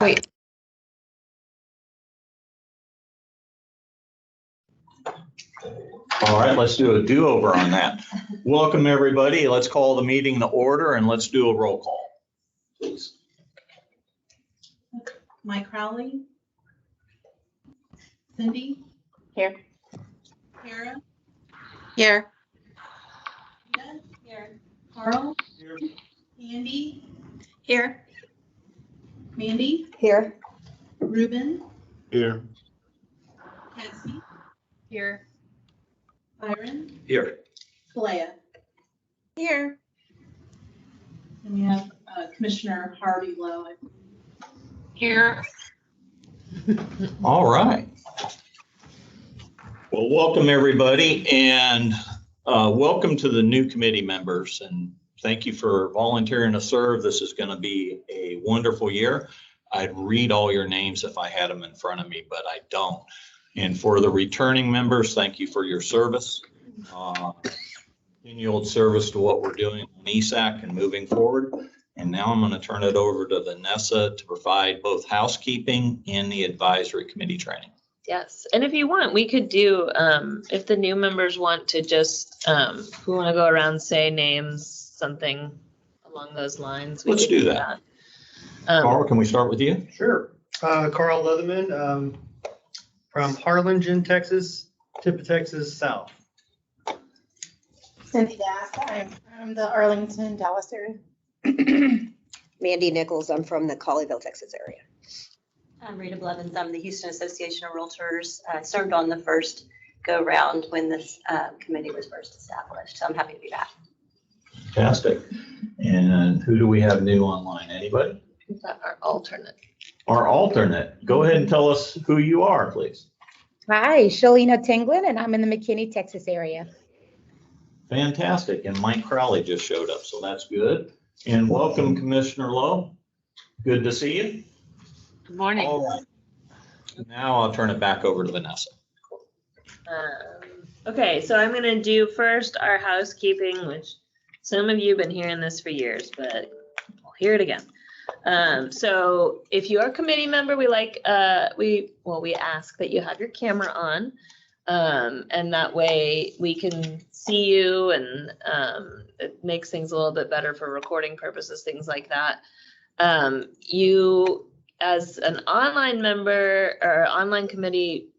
Wait. All right, let's do a do-over on that. Welcome, everybody. Let's call the meeting to order and let's do a roll call, please. Mike Crowley. Cindy. Here. Kara. Here. Rita. Here. Carl. Here. Andy. Here. Mandy. Here. Ruben. Here. Cassie. Here. Byron. Here. Kalea. Here. And we have Commissioner Harvey Lowe. Here. All right. Well, welcome, everybody, and welcome to the new committee members. And thank you for volunteering to serve. This is going to be a wonderful year. I'd read all your names if I had them in front of me, but I don't. And for the returning members, thank you for your service. Continual service to what we're doing on ESAC and moving forward. And now I'm going to turn it over to Vanessa to provide both housekeeping and the advisory committee training. Yes, and if you want, we could do, if the new members want to just, if we want to go around, say names, something along those lines. Let's do that. Carl, can we start with you? Sure. Carl Leatherman, from Harlingen, Texas, tip of Texas south. Cindy Dass, I'm the Arlington, Dallas area. Mandy Nichols, I'm from the Colleyville, Texas area. I'm Rita Blevins. I'm the Houston Association of Realtors. I served on the first go-round when this committee was first established, so I'm happy to be back. Fantastic. And who do we have new online? Anybody? Our alternate. Our alternate. Go ahead and tell us who you are, please. Hi, Shalina Tinglin, and I'm in the McKinney, Texas area. Fantastic. And Mike Crowley just showed up, so that's good. And welcome, Commissioner Lowe. Good to see you. Good morning. All right. Now I'll turn it back over to Vanessa. Okay, so I'm going to do first our housekeeping, which some of you have been hearing this for years, but we'll hear it again. So if you're a committee member, we ask that you have your camera on, and that way we can see you, and it makes things a little bit better for recording purposes, things like that. You, as an online member or online committee,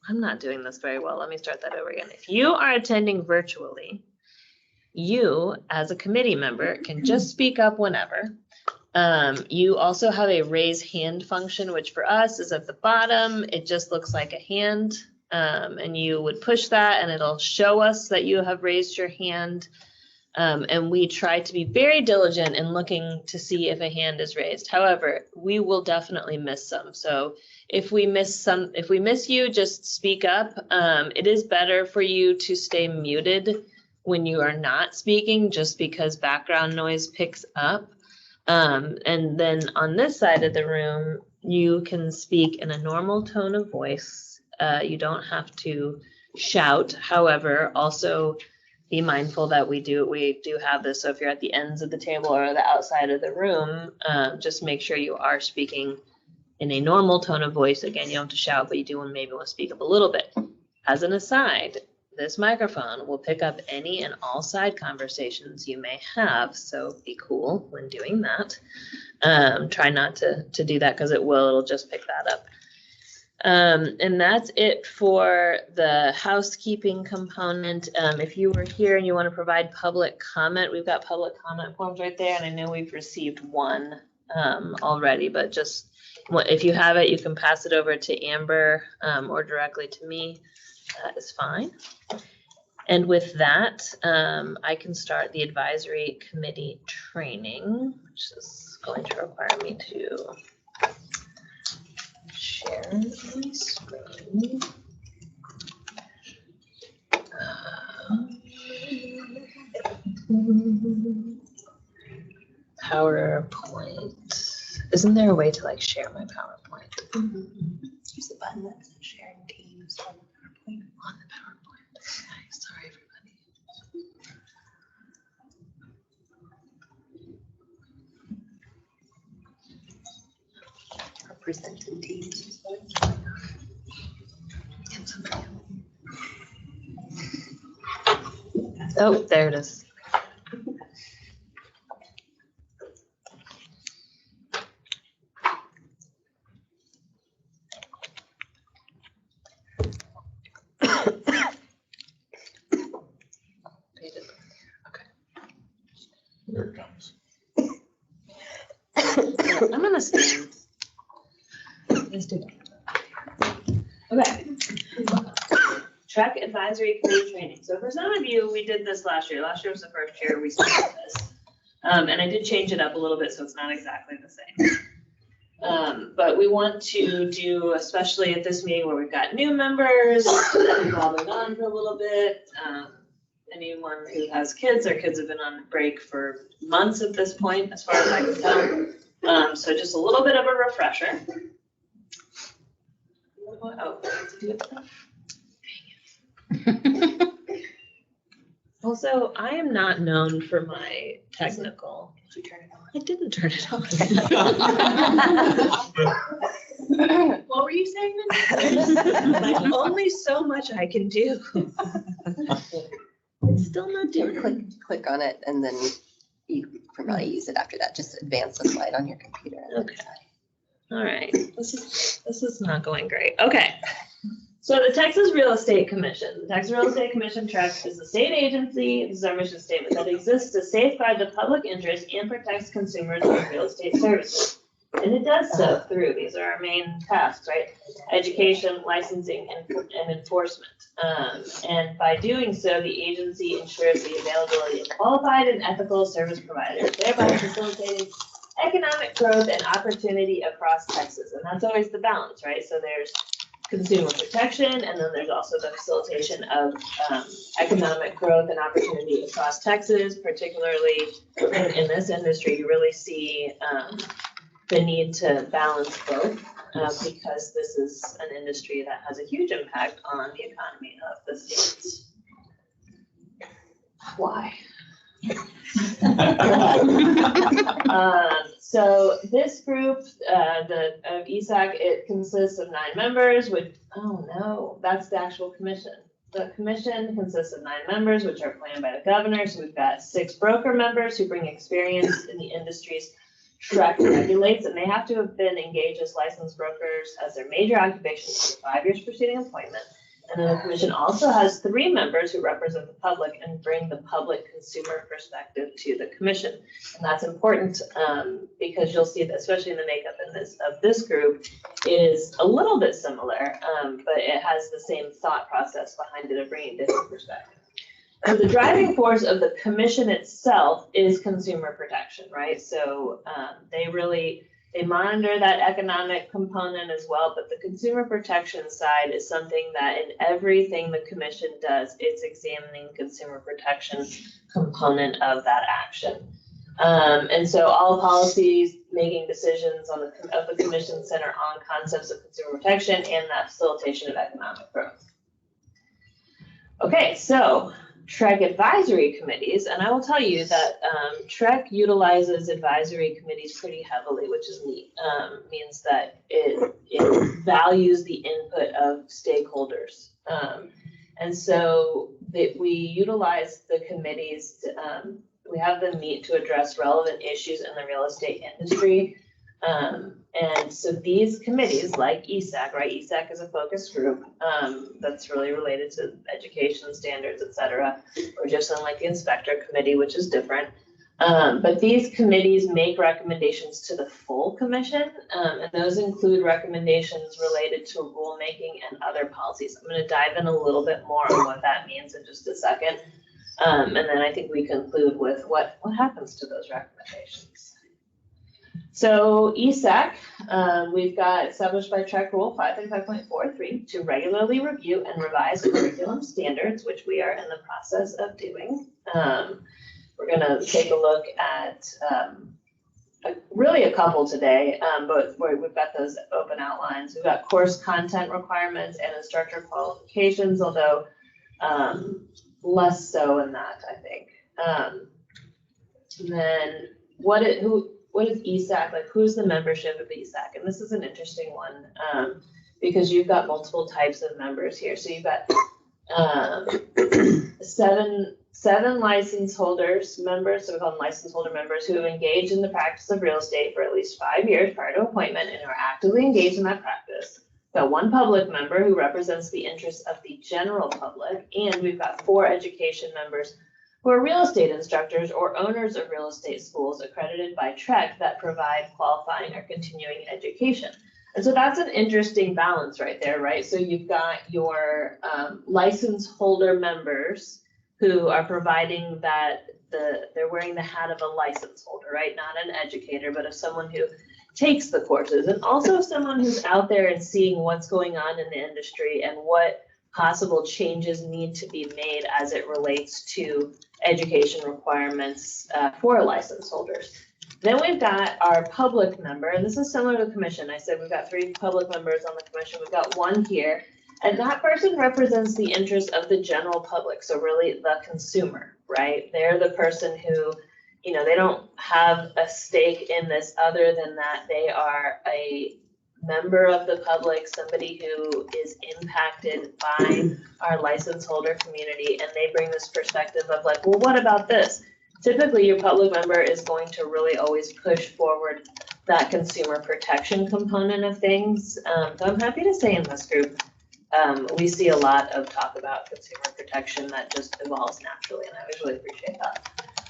I'm not doing this very well. Let me start that over again. If you are attending virtually, you as a committee member can just speak up whenever. You also have a raise hand function, which for us is at the bottom. It just looks like a hand, and you would push that and it'll show us that you have raised your hand. And we try to be very diligent in looking to see if a hand is raised. However, we will definitely miss some. So if we miss you, just speak up. It is better for you to stay muted when you are not speaking, just because background noise picks up. And then on this side of the room, you can speak in a normal tone of voice. You don't have to shout. However, also be mindful that we do have this. So if you're at the ends of the table or the outside of the room, just make sure you are speaking in a normal tone of voice. Again, you don't have to shout, but you do maybe want to speak up a little bit. As an aside, this microphone will pick up any and all side conversations you may have. So be cool when doing that. Try not to do that because it'll just pick that up. And that's it for the housekeeping component. If you were here and you want to provide public comment, we've got public comment forms right there. And I know we've received one already, but just if you have it, you can pass it over to Amber or directly to me. That is fine. And with that, I can start the advisory committee training, which is going to require me to share my screen. PowerPoint. Isn't there a way to share my PowerPoint? There's a button that says sharing teams on the PowerPoint. On the PowerPoint. Okay, sorry everybody. presented teams. Oh, there it is. Here it comes. I'm gonna stand. Let's do that. Okay. Track Advisory Committee Training. So for some of you, we did this last year. Last year was the first year we started this. And I did change it up a little bit, so it's not exactly the same. But we want to do, especially at this meeting where we've got new members, who've all been on for a little bit. Anyone who has kids, their kids have been on break for months at this point, as far as I can tell. So just a little bit of a refresher. Oh, I have to do it. Also, I am not known for my technical. Did you turn it on? I didn't turn it on. What were you saying then? Like, only so much I can do. It's still not Yeah, doing. click on it and then you can probably use it after that. Just advance the slide on your computer. Okay. All right, this is not going great. Okay. So the Texas Real Estate Commission, the Texas Real Estate Commission TREC is a state agency, this is our mission statement, that exists to safeguard the public interest and protects consumers of real estate services. And it does so through, these are our main tasks, right? Education, licensing, and enforcement. And by doing so, the agency ensures the availability of qualified and ethical service providers, thereby facilitating economic growth and opportunity across Texas. And that's always the balance, right? So there's consumer protection, and then there's also the facilitation of economic growth and opportunity across Texas, particularly in this industry. You really see the need to balance both because this is an industry that has a huge impact on the economy of the state. Why? So this group, the ESAC, it consists of 9 members, which, oh no, that's the actual commission. The commission consists of 9 members, which are planned by the governor. So we've got 6 broker members who bring experience in the industries TREC regulates, and they have to have been engaged as licensed brokers as their major occupation for 5 years preceding appointment. And then the commission also has 3 members who represent the public and bring the public consumer perspective to the commission. And that's important because you'll see that, especially in the makeup of this group, it is a little bit similar, but it has the same thought process behind it of bringing different perspectives. So the driving force of the commission itself is consumer protection, right? So they monitor that economic component as well, but the consumer protection side is something that in everything the commission does, it's examining consumer protection component of that action. And so all policies, making decisions of the commission center on concepts of consumer protection and that facilitation of economic growth. Okay, so TREC advisory committees, and I will tell you that TREC utilizes advisory committees pretty heavily, which is neat. Means that it values the input of stakeholders. And so we utilize the committees, we have them meet to address relevant issues in the real estate industry. And so these committees, like ESAC, right? ESAC is a focus group that's really related to education standards, et cetera, or just unlike the inspector committee, which is different. But these committees make recommendations to the full commission, and those include recommendations related to rulemaking and other policies. I'm going to dive in a little bit more on what that means in just a second. And then I think we conclude with what happens to those recommendations. So ESAC, we've got established by TREC Rule 535.43 to regularly review and revise curriculum standards, which we are in the process of doing. We're going to take a look at really a couple today, but we've got those open outlines. We've got course content requirements and instructor qualifications, although less so in that, I think. And then what is ESAC, like who's the membership of ESAC? And this is an interesting one, because you've got multiple types of members here. So you've got seven license holders, members, so we call them license holder members, who have engaged in the practice of real estate for at least 5 years prior to appointment and are actively engaged in that practice. We've got one public member who represents the interests of the general public, and we've got 4 education members who are real estate instructors or owners of real estate schools accredited by TREC that provide qualifying or continuing education. And so that's an interesting balance right there, right? So you've got your license holder members who are providing that they're wearing the hat of a license holder, right? Not an educator, but of someone who takes the courses, and also someone who's out there and seeing what's going on in the industry and what possible changes need to be made as it relates to education requirements for license holders. Then we've got our public member, and this is similar to the commission. I said we've got 3 public members on the commission. We've got 1 here, and that person represents the interests of the general public. So really the consumer, right? They're the person who, you know, they don't have a stake in this other than that they are a member of the public, somebody who is impacted by our license holder community, and they bring this perspective of like, well, what about this? Typically, your public member is going to really always push forward that consumer protection component of things. So I'm happy to say in this group, we see a lot of talk about consumer protection that just evolves naturally, and I always really appreciate that.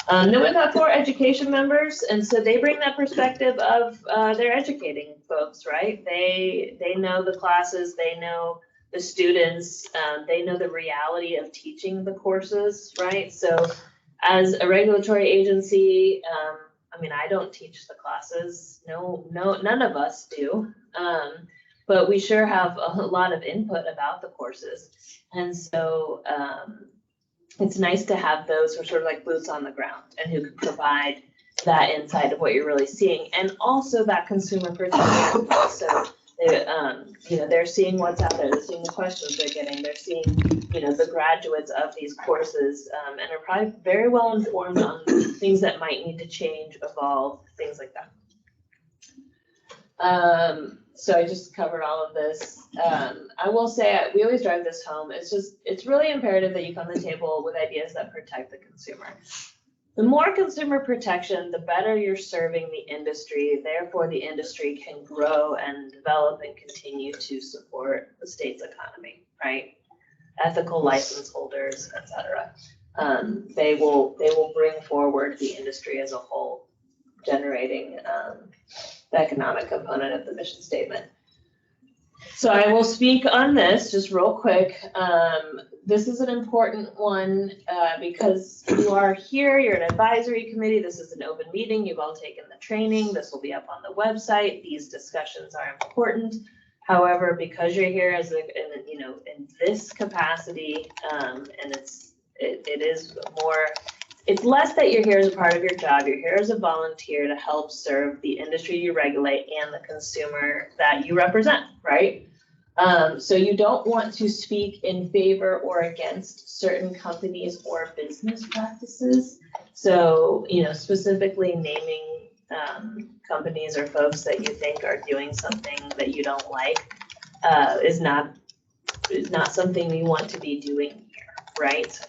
Then we've got 4 education members, and so they bring that perspective of they're educating folks, right? They know the classes, they know the students, they know the reality of teaching the courses, right? So as a regulatory agency, I mean, I don't teach the classes, no, none of us do, but we sure have a lot of input about the courses, and so it's nice to have those who are sort of like boots on the ground and who can provide that insight of what you're really seeing, and also that consumer protection. So you know, they're seeing what's out there, they're seeing the questions they're getting, they're seeing, you know, the graduates of these courses, and are probably very well informed on things that might need to change, evolve, things like that. So I just covered all of this. I will say, we always drive this home. It's really imperative that you come to the table with ideas that protect the consumer. The more consumer protection, the better you're serving the industry. Therefore, the industry can grow and develop and continue to support the state's economy, right? Ethical license holders, et cetera. They will bring forward the industry as a whole, generating the economic component of the mission statement. So I will speak on this just real quick. This is an important one because you are here, you're an advisory committee, this is an open meeting, you've all taken the training, this will be up on the website, these discussions are important. However, because you're here as in this capacity, and it's less that you're here as a part of your job, you're here as a volunteer to help serve the industry you regulate and the consumer that you represent, right? So you don't want to speak in favor or against certain companies or business practices. So, you know, specifically naming companies or folks that you think are doing something that you don't like is not something we want to be doing here, right?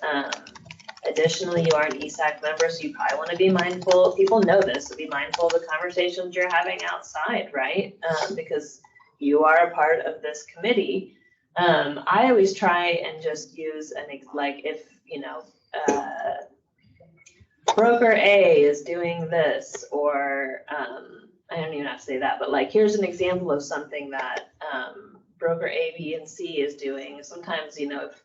Additionally, you are an ESAC member, so you probably want to be mindful. People know this, so be mindful of the conversations you're having outside, right? Because you are a part of this committee. I always try and just use if broker A is doing this, or I don't even have to say that, but like here's an example of something that broker A, B, and C is doing. Sometimes, you know, if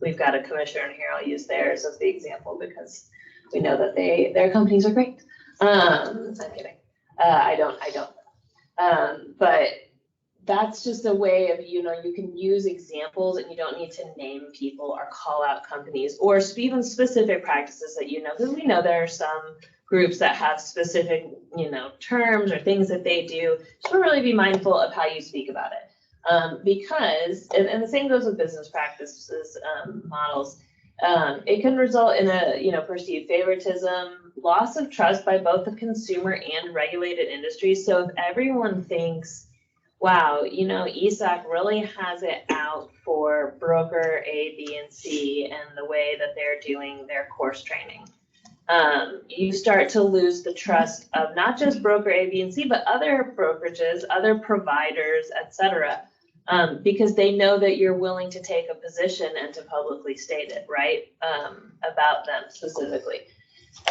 we've got a commissioner in here, I'll use theirs as the example because we know that their companies are great. I'm kidding. I don't. But that's just a way of, you know, you can use examples and you don't need to name people or call out companies or even specific practices that you know, because we know there are some groups that have specific, you know, terms or things that they do. Just really be mindful of how you speak about it. Because, and the same goes with business practices models, It can result in a, perceived favoritism, loss of trust by both the consumer and regulated industries. So if everyone thinks, wow, ESAC really has it out for broker A, B, and C and the way that they're doing their course training, you start to lose the trust of not just broker A, B, and C, but other brokerages, other providers, et cetera. Because they know that you're willing to take a position and to publicly state it, right, about them specifically.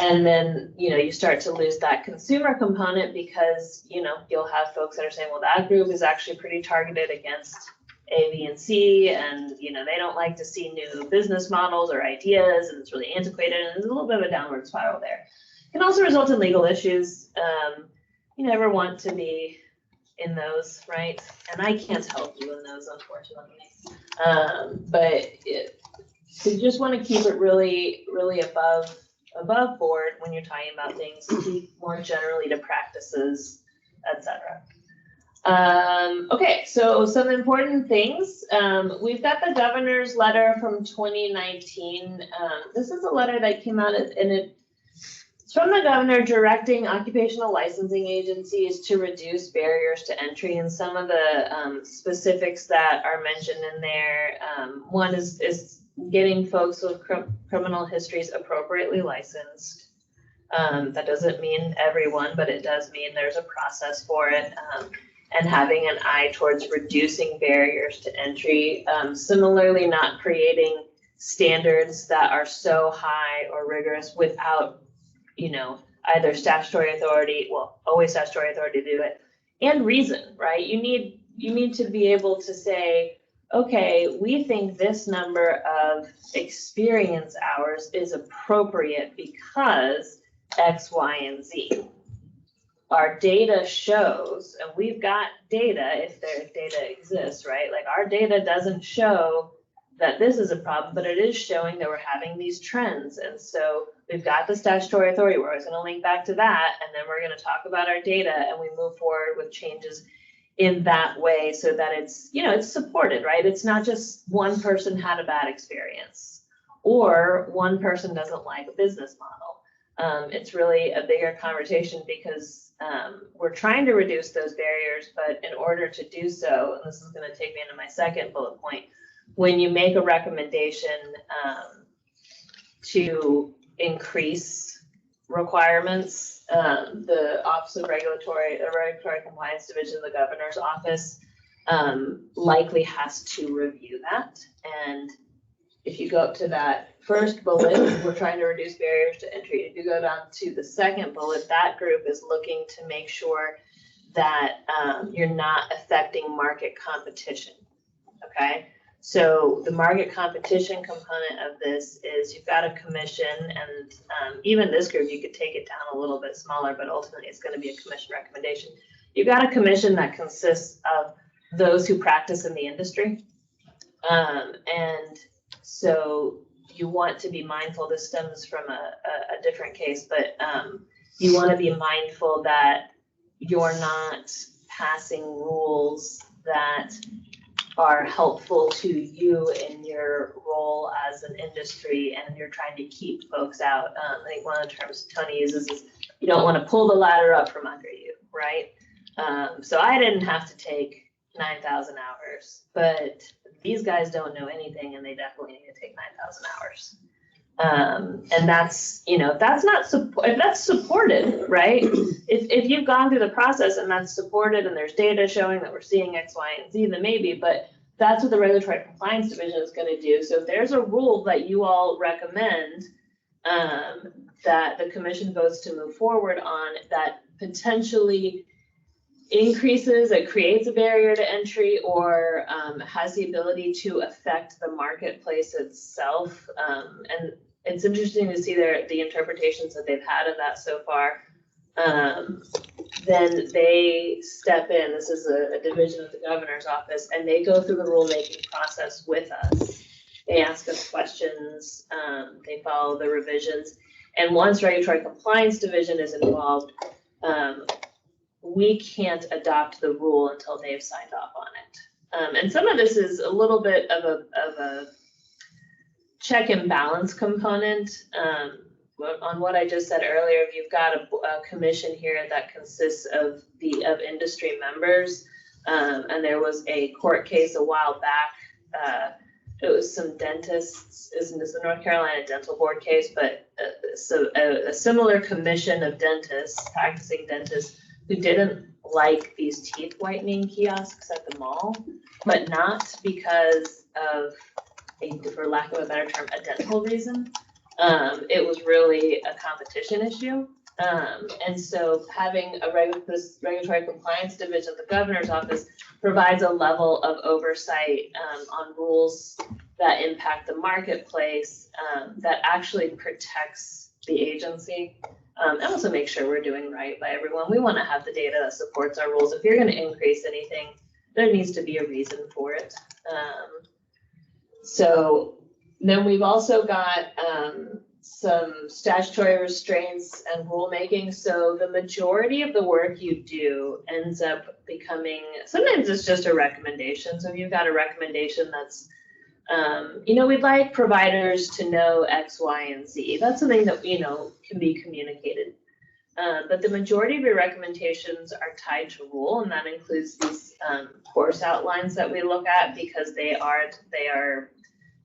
And then, you start to lose that consumer component because, you'll have folks that are saying, well, that group is actually pretty targeted against A, B, and C, and, they don't like to see new business models or ideas, and it's really antiquated, and there's a little bit of a downward spiral there. It can also result in legal issues. You never want to be in those, right? And I can't help you in those, unfortunately. So you just want to keep it really, really above board when you're talking about things, keep more generally to practices, etc. Okay, so some important things. We've got the governor's letter from 2019. This is a letter that came out it's from the governor directing occupational licensing agencies to reduce barriers to entry, and some of the specifics that are mentioned in there. One is getting folks with criminal histories appropriately licensed. That doesn't mean everyone, but it does mean there's a process for it. And having an eye towards reducing barriers to entry. Similarly, not creating standards that are so high or rigorous without, either statutory authority, always statutory authority to do it, and reason, right? You need to be able to say, okay, we think this number of experience hours is appropriate because X, Y, and Z. Our data shows, and we've got data, if their data exists, right? Like our data doesn't show that this is a problem, but it is showing that we're having these trends. And so we've got the statutory authority. We're always going to link back to that. And then we're going to talk about our data and we move forward with changes in that way so that it's, it's supported, right? It's not just one person had a bad experience or one person doesn't like a business model. It's really a bigger conversation because we're trying to reduce those barriers, but in order to do so, and this is going to take me into my second bullet point, when you make a recommendation to increase requirements, the Office of Regulatory Compliance Division of the Governor's Office likely has to review that. And if you go up to that first bullet, we're trying to reduce barriers to entry. If you go down to the second bullet, that group is looking to make sure that you're not affecting market competition, okay? So the market competition component of this is you've got a commission, and even this group, you could take it down a little bit smaller, but ultimately it's going to be a commission recommendation. You've got a commission that consists of those who practice in the industry. And so you want to be mindful, this stems from a different case, but you want to be mindful that you're not passing rules that are helpful to you in your role as an industry, and you're trying to keep folks out. I think one of the terms Tony uses is you don't want to pull the ladder up from under you, right? So I didn't have to take 9,000 hours, but these guys don't know anything and they definitely need to take 9,000 hours. And that's, that's not if that's supported, right? If you've gone through the process and that's supported and there's data showing that we're seeing X, Y, and Z, then maybe, but that's what the Regulatory Compliance Division is going to do. So if there's a rule that you all recommend that the commission votes to move forward on that potentially increases, it creates a barrier to entry or has the ability to affect the marketplace itself. And it's interesting to see the interpretations that they've had of that so far. Then they step in, this is a division of the governor's office, and they go through the rulemaking process with us. They ask us questions, they follow the revisions. And once Regulatory Compliance Division is involved, we can't adopt the rule until they've signed off on it. And some of this is a little bit of a check and balance component. On what I just said earlier, if you've got a commission here that consists of industry members, and there was a court case a while back, it was some dentists, isn't this the North Carolina Dental Board case, but so a similar commission of dentists, practicing dentists, who didn't like these teeth whitening kiosks at the mall, but not because of for lack of a better term, a dental reason. It was really a competition issue. And so having this regulatory compliance division of the governor's office provides a level of oversight on rules that impact the marketplace that actually protects the agency and also make sure we're doing right by everyone. We want to have the data that supports our rules. If you're going to increase anything, there needs to be a reason for it. So then we've also got some statutory restraints and rulemaking. So the majority of the work you do ends up becoming, sometimes it's just a recommendation. So if you've got a recommendation that's, we'd like providers to know X, Y, and Z. That's something that, can be communicated. But the majority of your recommendations are tied to rule, and that includes these course outlines that we look at because they are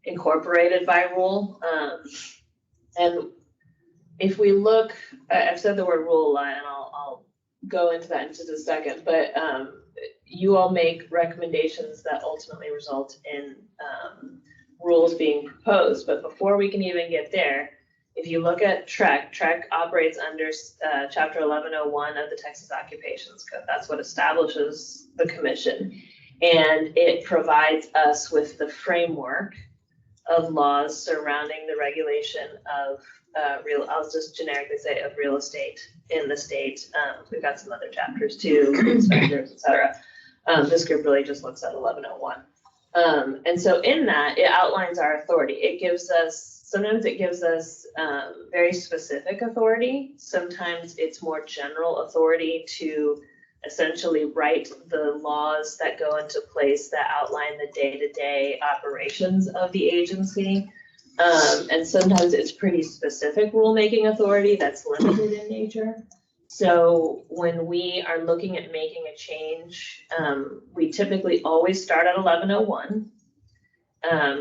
incorporated by rule. And if we look, I've said the word rule a lot, and I'll go into that in just a second, but you all make recommendations that ultimately result in rules being proposed. But before we can even get there, if you look at TREC operates under Chapter 1101 of the Texas Occupations Code. That's what establishes the commission. And it provides us with the framework of laws surrounding the regulation of I'll just generically say of real estate in the state. We've got some other chapters too, inspectors, et cetera. This group really just looks at 1101. And so in that, it outlines our authority. Sometimes it gives us very specific authority. Sometimes it's more general authority to essentially write the laws that go into place that outline the day-to-day operations of the agency. And sometimes it's pretty specific rulemaking authority that's limited in nature. So when we are looking at making a change, we typically always start at 1101.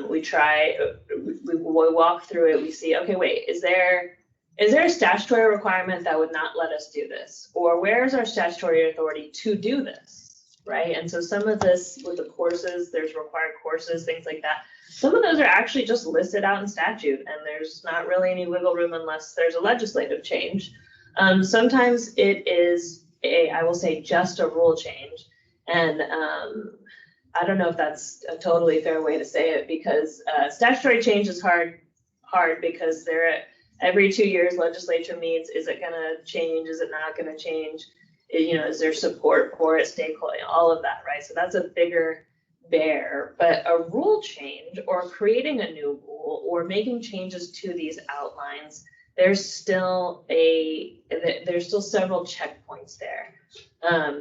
We walk through it, we see, okay, wait, is there a statutory requirement that would not let us do this? Or where's our statutory authority to do this, right? And so some of this with the courses, there's required courses, things like that. Some of those are actually just listed out in statute, and there's not really any wiggle room unless there's a legislative change. Sometimes it is I will say just a rule change. And I don't know if that's a totally fair way to say it, because statutory change is hard because every 2 years legislature meets. Is it going to change? Is it not going to change? Is there support for it, stakeholder, all of that, right? So that's a bigger bear. But a rule change or creating a new rule or making changes to these outlines, there's still several checkpoints there.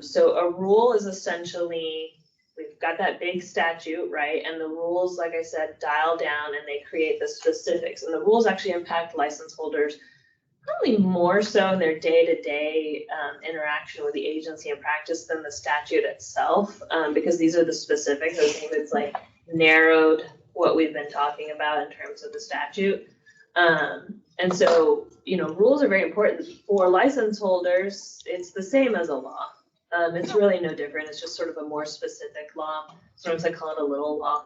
So a rule is essentially, we've got that big statute, right? And the rules, like I said, dial down and they create the specifics. And the rules actually impact license holders probably more so in their day-to-day interaction with the agency and practice than the statute itself, because these are the specifics. I think it's like narrowed what we've been talking about in terms of the statute. And so, rules are very important. For license holders, it's the same as a law. It's really no different. It's just sort of a more specific law. Sometimes I call it a little law,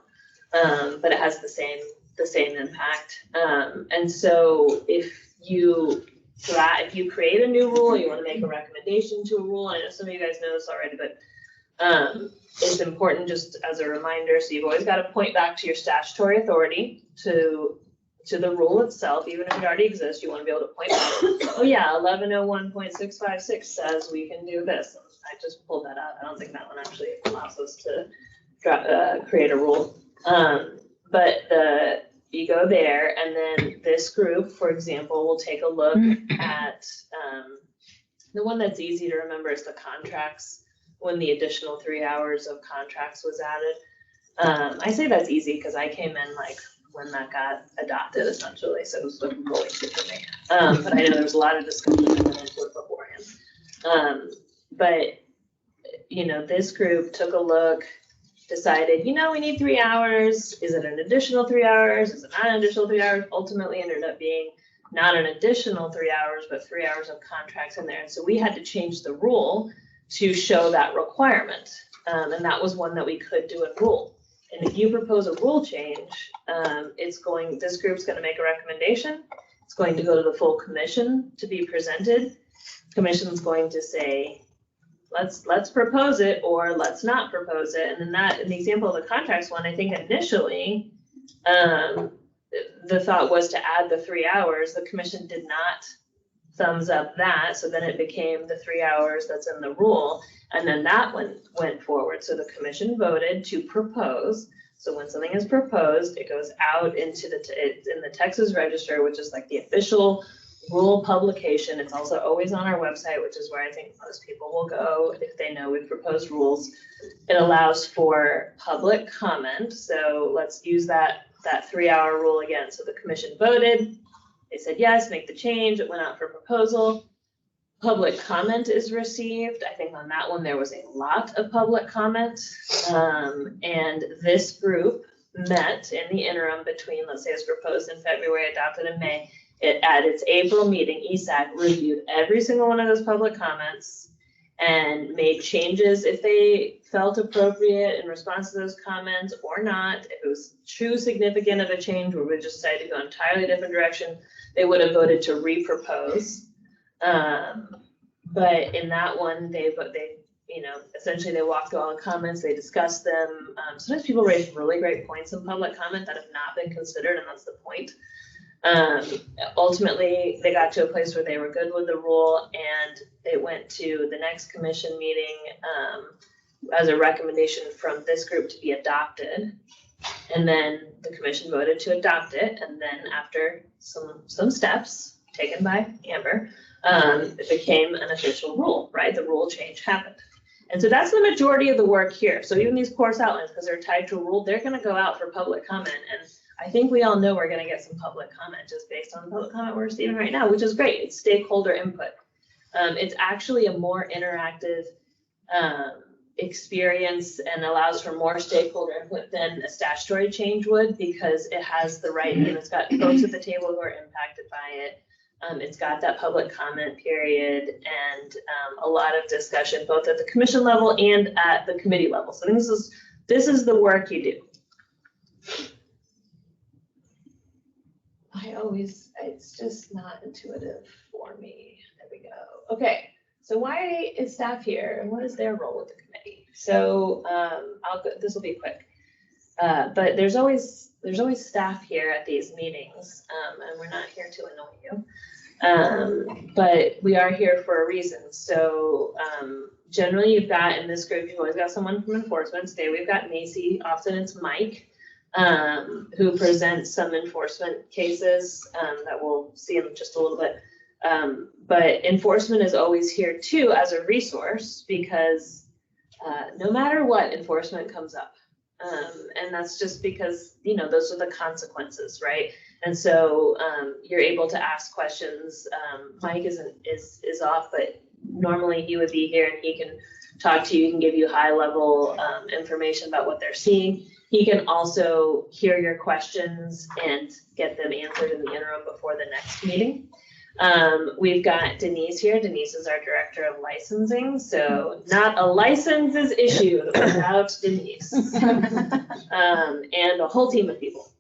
but it has the same impact. And so if you create a new rule, you want to make a recommendation to a rule. I know some of you guys know this already, but it's important just as a reminder. So you've always got to point back to your statutory authority to the rule itself. Even if it already exists, you want to be able to point back. Oh yeah, 1101.656 says we can do this. I just pulled that out. I don't think that one actually allows us to create a rule. But you go there, and then this group, for example, will take a look at the one that's easy to remember is the contracts, when the additional 3 hours of contracts was added. I say that's easy because I came in like when that got adopted essentially, so it was looking really good for me. But I know there was a lot of discussion that went into it beforehand. But, you know, this group took a look, decided, you know, we need 3 hours. Is it an additional 3 hours? Is it not an additional 3 hours? Ultimately ended up being not an additional 3 hours, but 3 hours of contracts in there. And so we had to change the rule to show that requirement. And that was one that we could do in rule. And if you propose a rule change, this group's gonna make a recommendation. It's going to go to the full commission to be presented. Commission's going to say, let's propose it or let's not propose it. And then in the example of the contracts one, I think initially, the thought was to add the 3 hours. The commission did not thumbs up that, so then it became the 3 hours that's in the rule, and then that one went forward. So the commission voted to propose. So when something is proposed, it goes out into it's in the Texas Register, which is like the official rule publication. It's also always on our website, which is where I think most people will go if they know we've proposed rules. It allows for public comment. So let's use that 3 hour rule again. So the commission voted. They said, yes, make the change. It went out for proposal. Public comment is received. I think on that one, there was a lot of public comment. And this group met in the interim between, let's say it was proposed in February, adopted in May. At its April meeting, ESAC reviewed every single one of those public comments and made changes if they felt appropriate in response to those comments or not. If it was too significant of a change where we just decided to go an entirely different direction, they would have voted to re-propose. But in that one, they essentially they walked through all the comments, they discussed them. Sometimes people raise really great points in public comment that have not been considered, and that's the point. Ultimately, they got to a place where they were good with the rule, and it went to the next commission meeting as a recommendation from this group to be adopted. And then the commission voted to adopt it, and then after some steps taken by Amber, it became an official rule, right? The rule change happened. And so that's the majority of the work here. So even these course outlines, because they're tied to a rule, they're gonna go out for public comment. And I think we all know we're gonna get some public comment just based on the public comment we're receiving right now, which is great. It's stakeholder input. It's actually a more interactive experience and allows for more stakeholder input than a statutory change would, because it has the right, it's got folks at the table who are impacted by it. It's got that public comment period and a lot of discussion, both at the commission level and at the committee level. So I think this is the work you do. It's just not intuitive for me. There we go. Okay, so why is staff here and what is their role with the committee? So this will be quick. But there's always staff here at these meetings, and we're not here to annoy you. But we are here for a reason. So generally you've got in this group, you've always got someone from enforcement. Today we've got Macy, often it's Mike, who presents some enforcement cases that we'll see in just a little bit. But enforcement is always here too as a resource, because no matter what, enforcement comes up. And that's just because, those are the consequences, right? And so you're able to ask questions. Mike is off, but normally he would be here and he can talk to you, he can give you high level information about what they're seeing. He can also hear your questions and get them answered in the interim before the next meeting. We've got Denise here. Denise is our director of licensing. So not a license is issued without Denise. And a whole team of people.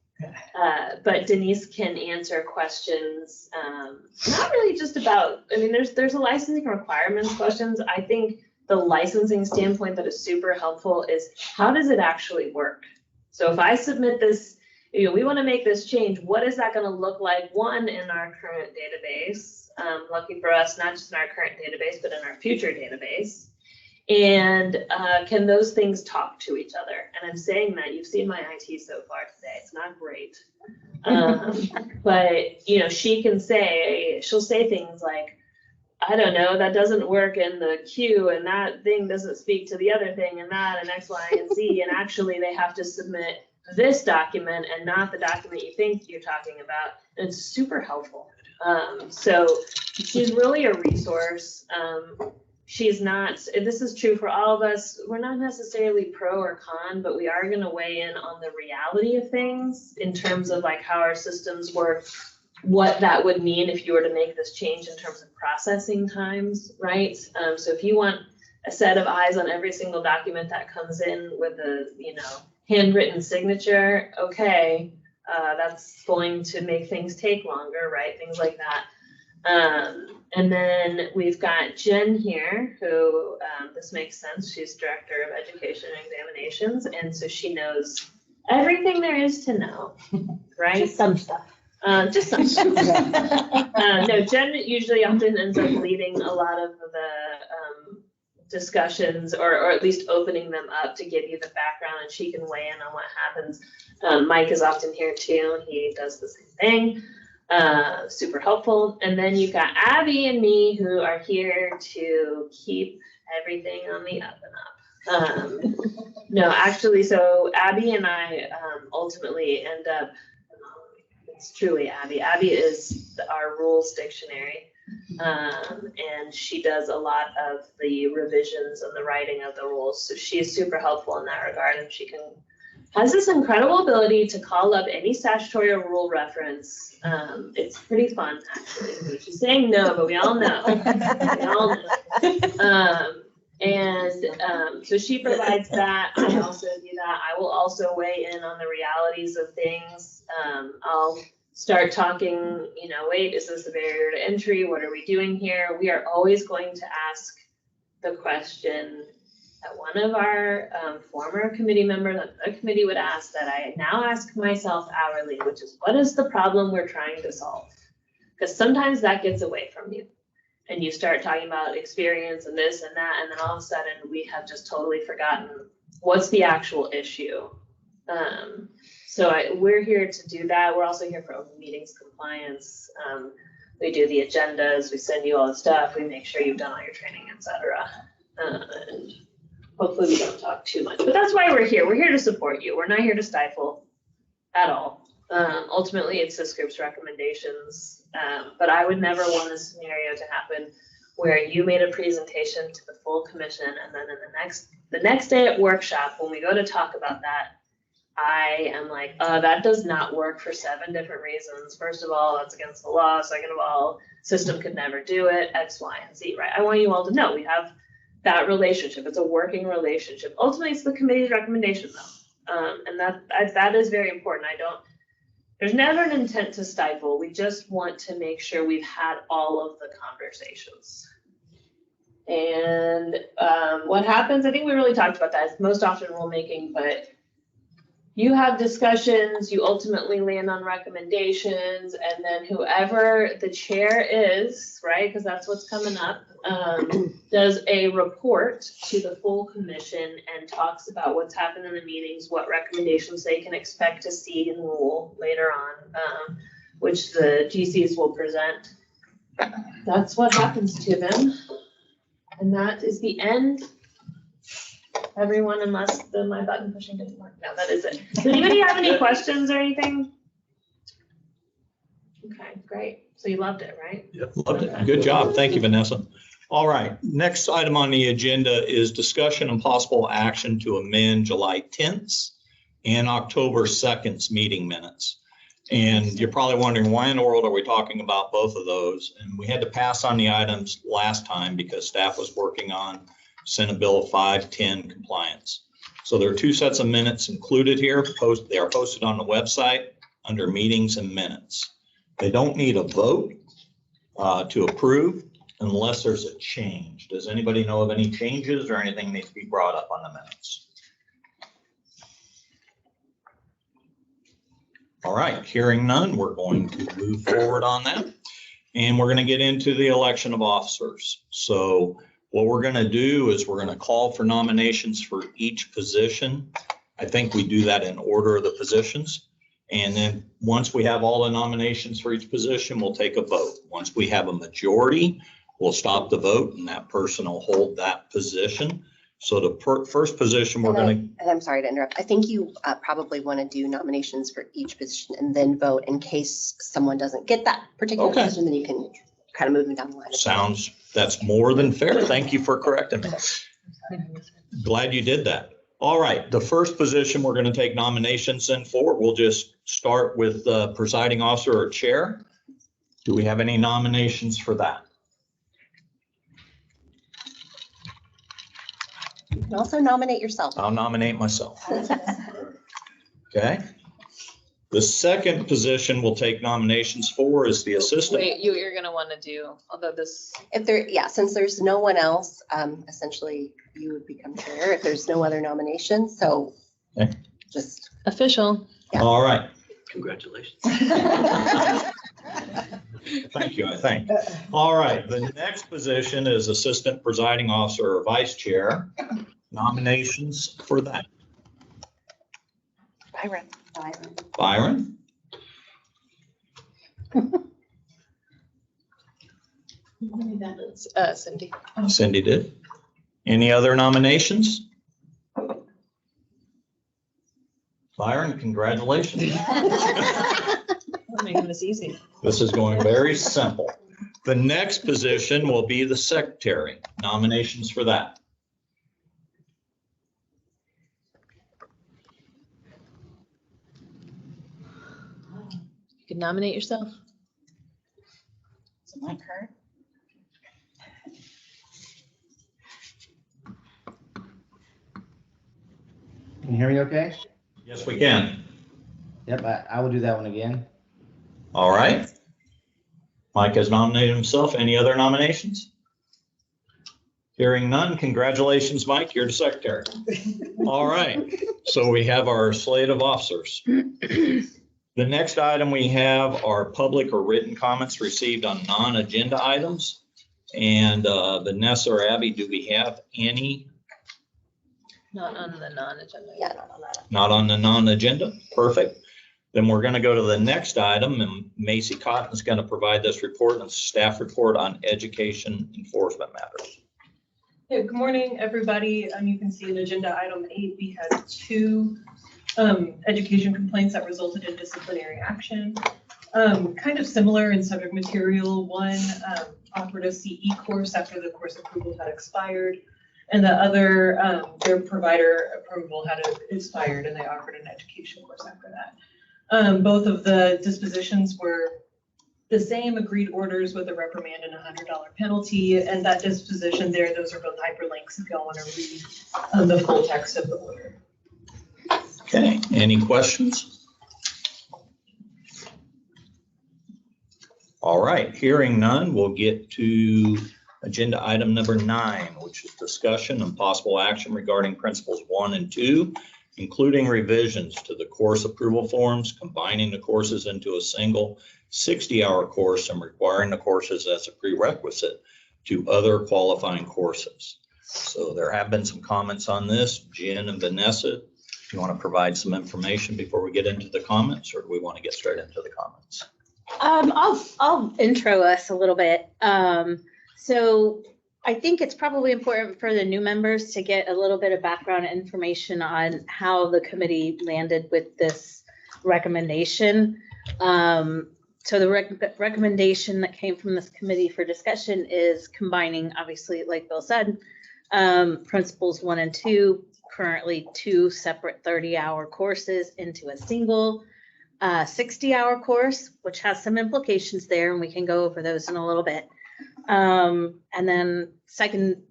But Denise can answer questions, not really just about, there's a licensing requirements questions. I think the licensing standpoint that is super helpful is how does it actually work? So if I submit this, we want to make this change, what is that going to look like? One, in our current database, lucky for us, not just in our current database, but in our future database. And can those things talk to each other? And I'm saying that, you've seen my IT so far today, it's not great. But, she'll say things like, I don't know, that doesn't work in the queue, and that thing doesn't speak to the other thing, and that, and X, Y, and Z, and actually they have to submit this document and not the document you think you're talking about. And it's super helpful. So she's really a resource. She's not, this is true for all of us. We're not necessarily pro or con, but we are going to weigh in on the reality of things in terms of like how our systems work, what that would mean if you were to make this change in terms of processing times, right? So if you want a set of eyes on every single document that comes in with a, handwritten signature, okay, that's going to make things take longer, right? Things like that. And then we've got Jen here, who, this makes sense, she's Director of Education and Examinations, and so she knows everything there is to know, right? Just some stuff. Just some stuff. No, Jen usually often ends up leading a lot of the discussions, or at least opening them up to give you the background, and she can weigh in on what happens. Mike is often here too, he does the same thing. Super helpful. And then you've got Abby and me, who are here to keep everything on the up and up. No, actually, so Abby and I ultimately end up, it's truly Abby. Abby is our rules dictionary. And she does a lot of the revisions and the writing of the rules. So she is super helpful in that regard, and she has this incredible ability to call up any statutory or rule reference. It's pretty fun, actually. She's saying no, but we all know. We all know. So she provides that. I also do that. I will also weigh in on the realities of things. I'll start talking, wait, is this a barrier to entry? What are we doing here? We are always going to ask the question that one of our former committee members on the committee would ask, that I now ask myself hourly, which is, what is the problem we're trying to solve? Because sometimes that gets away from you, and you start talking about experience and this and that, and then all of a sudden we have just totally forgotten what's the actual issue. So we're here to do that. We're also here for open meetings compliance. We do the agendas, we send you all the stuff, we make sure you've done all your training, etc. And hopefully we don't talk too much, but that's why we're here. We're here to support you. We're not here to stifle at all. Ultimately, it's this group's recommendations, but I would never want a scenario to happen where you made a presentation to the full commission, and then in the next day at workshop, when we go to talk about that, I am like, that does not work for 7 different reasons. First of all, that's against the law. Second of all, system could never do it, X, Y, and Z, right? I want you all to know we have that relationship. It's a working relationship. Ultimately, it's the committee's recommendation, though. And that is very important. There's never an intent to stifle. We just want to make sure we've had all of the conversations. And what happens, I think we really talked about that. It's most often rulemaking, but you have discussions, you ultimately land on recommendations, and then whoever the chair is, right, because that's what's coming up, does a report to the full commission and talks about what's happened in the meetings, what recommendations they can expect to see in rule later on, which the GCs will present. That's what happens to them. And that is the end. Everyone, unless my button pushing didn't work. No, that is it. Does anybody have any questions or anything? Okay, great. So you loved it, right? Yep, loved it. Good job. Thank you, Vanessa. All right, next item on the agenda is discussion and possible action to amend July 10th and October 2nd's meeting minutes. And you're probably wondering, why in the world are we talking about both of those? And we had to pass on the items last time because staff was working on Senate Bill 510 compliance. So there are 2 sets of minutes included here. They are posted on the website under meetings and minutes. They don't need a vote to approve unless there's a change. Does anybody know of any changes or anything needs to be brought up on the minutes? All right, hearing none, we're going to move forward on that. And we're going to get into the election of officers. So what we're going to do is we're going to call for nominations for each position. I think we do that in order of the positions. And then once we have all the nominations for each position, we'll take a vote. Once we have a majority, we'll stop the vote and that person will hold that position. So the first position we're going And I'm sorry to interrupt. I think you probably want to do nominations for each position and then vote in case someone doesn't get that particular Okay. position, then you can kind of move them down the line. to, that's more than fair. Thank you for correcting me. Glad you did that. All right, the first position we're going to take nominations in for, we'll just start with the presiding officer or chair. Do we have any nominations for that? You can also nominate yourself. I'll nominate myself. Okay. The second position we'll take nominations for is the assistant. Wait, you're gonna want to do, although this, If there, yeah, since there's no one else, essentially you would become chair if there's no other nominations. So Okay. just. official. Yeah. All right, Congratulations. thank you, I think. All right, the next position is assistant presiding officer or vice chair. Nominations for that. Byron. Byron? Cindy. Cindy did. Any other nominations? Byron, congratulations. We're making this easy. This is going very simple. The next position will be the secretary. Nominations for that. You can nominate yourself. Is it my card? Can you hear me okay? Yes, we can. Yep, I will do that one again. All right. Mike has nominated himself. Any other nominations? Hearing none, congratulations, Mike, you're the secretary. All right, so we have our slate of officers. The next item we have are public or written comments received on non-agenda items. And Vanessa or Abby, do we have any? Not on the non-agenda. Yeah, not on that. Not on the non-agenda? Perfect. Then we're going to go to the next item, and Macy Cotton is going to provide this report and staff report on education enforcement matters. Yeah, good morning, everybody. You can see in agenda item 8, we had 2 education complaints that resulted in disciplinary action. Kind of similar in subject material. One offered a CE course after the course approval had expired, and the other, their provider approval had expired and they offered an education course after that. Both of the dispositions were the same agreed orders with a reprimand and $100 penalty, and that disposition there, those are both hyperlinks if y'all want to read the full text of the order. Okay, any questions? All right, hearing none, we'll get to agenda item number 9, which is discussion and possible action regarding principles 1 and 2, including revisions to the course approval forms, combining the courses into a single 60-hour course and requiring the courses as a prerequisite to other qualifying courses. So there have been some comments on this. Jen and Vanessa, do you want to provide some information before we get into the comments, or do we want to get straight into the comments? I'll intro us a little bit. So I think it's probably important for the new members to get a little bit of background information on how the committee landed with this recommendation. So the recommendation that came from this committee for discussion is combining, obviously, like Bill said, principles 1 and 2, currently 2 separate 30-hour courses into a single 60-hour course, which has some implications there, and we can go over those in a little bit. And then second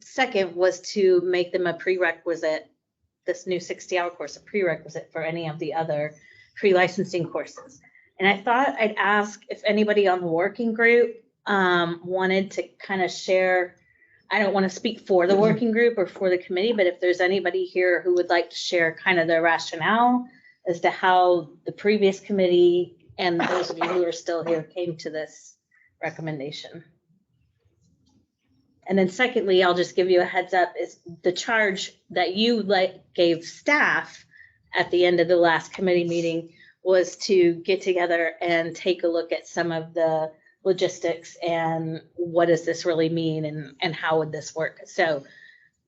was to make them a prerequisite, this new 60-hour course, a prerequisite for any of the other pre-licensing courses. And I thought I'd ask if anybody on the working group wanted to kind of share. I don't want to speak for the working group or for the committee, but if there's anybody here who would like to share kind of their rationale as to how the previous committee and those of you who are still here came to this recommendation. And then secondly, I'll just give you a heads up, is the charge that you gave staff at the end of the last committee meeting was to get together and take a look at some of the logistics and what does this really mean and how would this work. So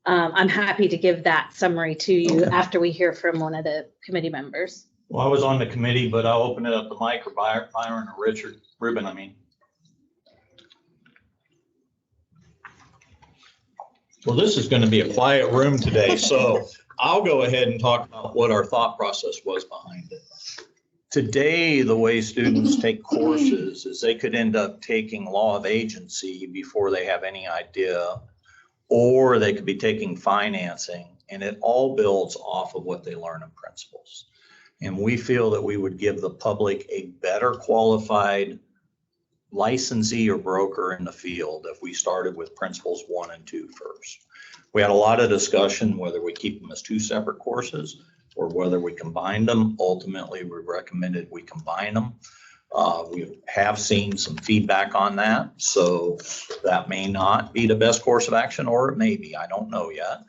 I'm happy to give that summary to you after we hear from one of the committee members. Well, I was on the committee, but I'll open it up to Mike or Byron or Richard, Ruben, I mean. Well, this is going to be a quiet room today, so I'll go ahead and talk about what our thought process was behind it. Today, the way students take courses is they could end up taking law of agency before they have any idea, or they could be taking financing, and it all builds off of what they learn in principles. And we feel that we would give the public a better qualified licensee or broker in the field if we started with principles 1 and 2 first. We had a lot of discussion whether we keep them as 2 separate courses or whether we combine them. Ultimately, we recommended we combine them. We have seen some feedback on that, so that may not be the best course of action, or it may be, I don't know yet.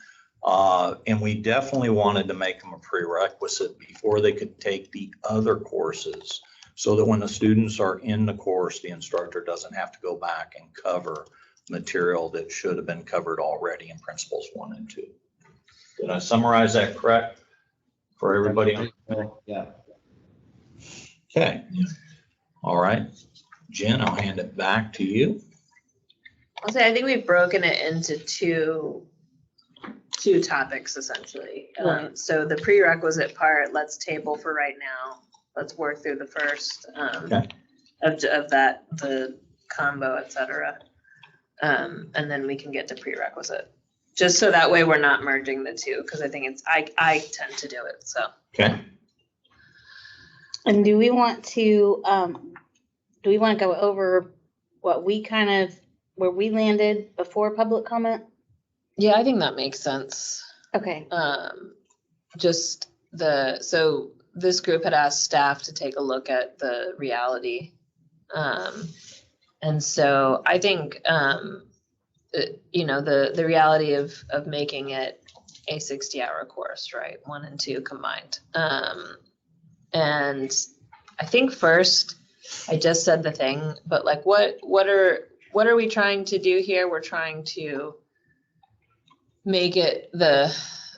And we definitely wanted to make them a prerequisite before they could take the other courses, so that when the students are in the course, the instructor doesn't have to go back and cover material that should have been covered already in principles 1 and 2. Did I summarize that correct for everybody? Yeah. Okay. All right. Jen, I'll hand it back to you. I'll say, I think we've broken it into two topics essentially. Right. So the prerequisite part, let's table for right now. Let's work through the first Okay. of that, the combo, et cetera. And then we can get to prerequisite. Just so that way we're not merging the two, because I think I tend to do it, so. Okay. And do we want to go over what we where we landed before public comment? Yeah, I think that makes sense. Okay. So this group had asked staff to take a look at the reality. And so I think, the reality of making it a 60-hour course, right? 1 and 2 combined. And I think first, I just said the thing, but like, what are we trying to do here? We're trying to make it that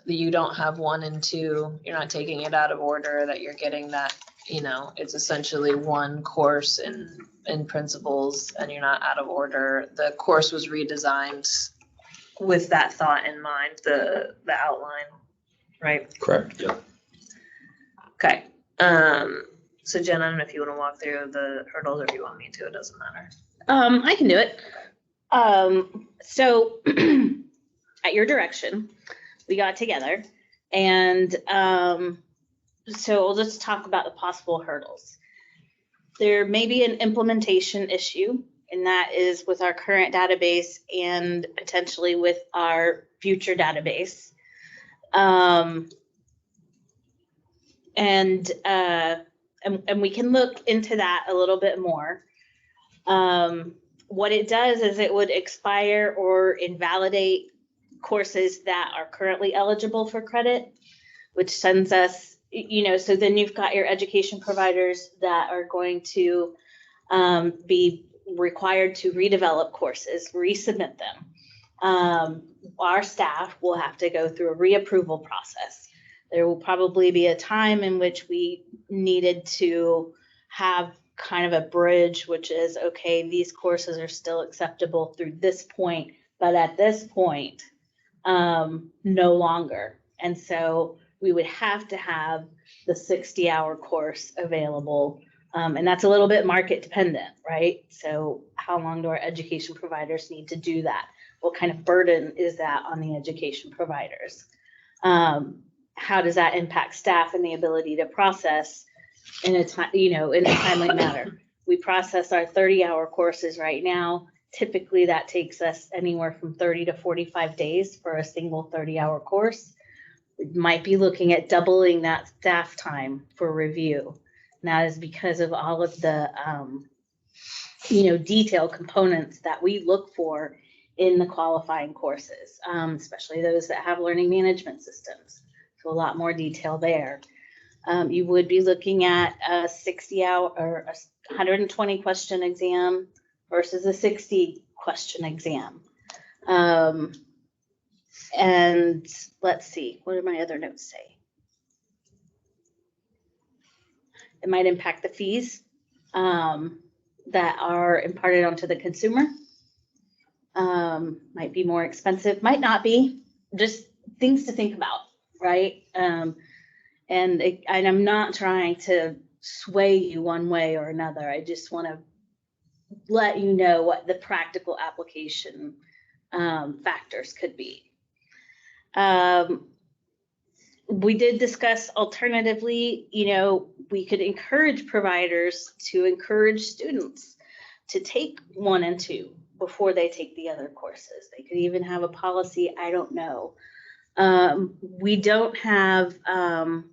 you don't have 1 and 2, you're not taking it out of order, that you're getting that, it's essentially one course in principles and you're not out of order. The course was redesigned with that thought in mind, the outline, right? Correct. Yep. Okay. So Jen, I don't know if you want to walk through the hurdles or if you want me to, it doesn't matter. I can do it. So at your direction, we got together and so we'll just talk about the possible hurdles. There may be an implementation issue, and that is with our current database and potentially with our future database. And we can look into that a little bit more. What it does is it would expire or invalidate courses that are currently eligible for credit, which sends us, so then you've got your education providers that are going to be required to redevelop courses, resubmit them. Our staff will have to go through a reapproval process. There will probably be a time in which we needed to have kind of a bridge, which is, okay, these courses are still acceptable through this point, but at this point, no longer. And so we would have to have the 60-hour course available. And that's a little bit market dependent, right? So how long do our education providers need to do that? What kind of burden is that on the education providers? How does that impact staff and the ability to process in a timely manner? We process our 30-hour courses right now. Typically that takes us anywhere from 30 to 45 days for a single 30-hour course. We might be looking at doubling that staff time for review. And that is because of all of the, detailed components that we look for in the qualifying courses, especially those that have learning management systems. So a lot more detail there. You would be looking at a 60-hour or a 120 question exam versus a 60 question exam. And let's see, what do my other notes say? It might impact the fees that are imparted onto the consumer. Might be more expensive, might not be, just things to think about, right? And I'm not trying to sway you one way or another. I just want to let you know what the practical application factors could be. We did discuss alternatively, we could encourage providers to encourage students to take 1 and 2 before they take the other courses. They could even have a policy, I don't know. We don't have, and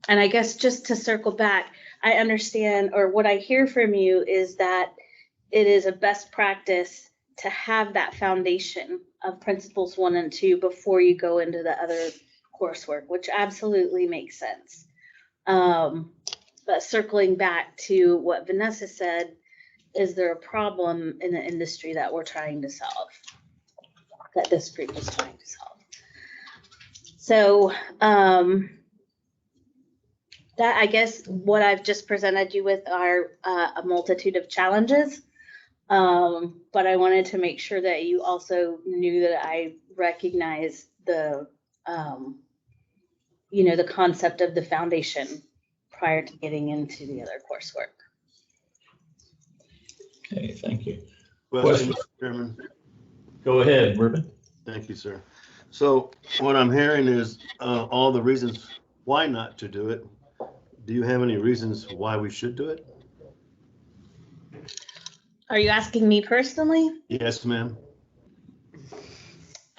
I guess just to circle back, I understand, or what I hear from you is that it is a best practice to have that foundation of principles 1 and 2 before you go into the other coursework, which absolutely makes sense. But circling back to what Vanessa said, is there a problem in the industry that we're trying to solve, that this group is trying to solve? So that, I guess, what I've just presented you with are a multitude of challenges. But I wanted to make sure that you also knew that I recognize the, the concept of the foundation prior to getting into the other coursework. Okay, thank you. Question, Mr. Chairman. Go ahead, Ruben. Thank you, sir. So what I'm hearing is all the reasons why not to do it. Do you have any reasons why we should do it? Are you asking me personally? Yes, ma'am.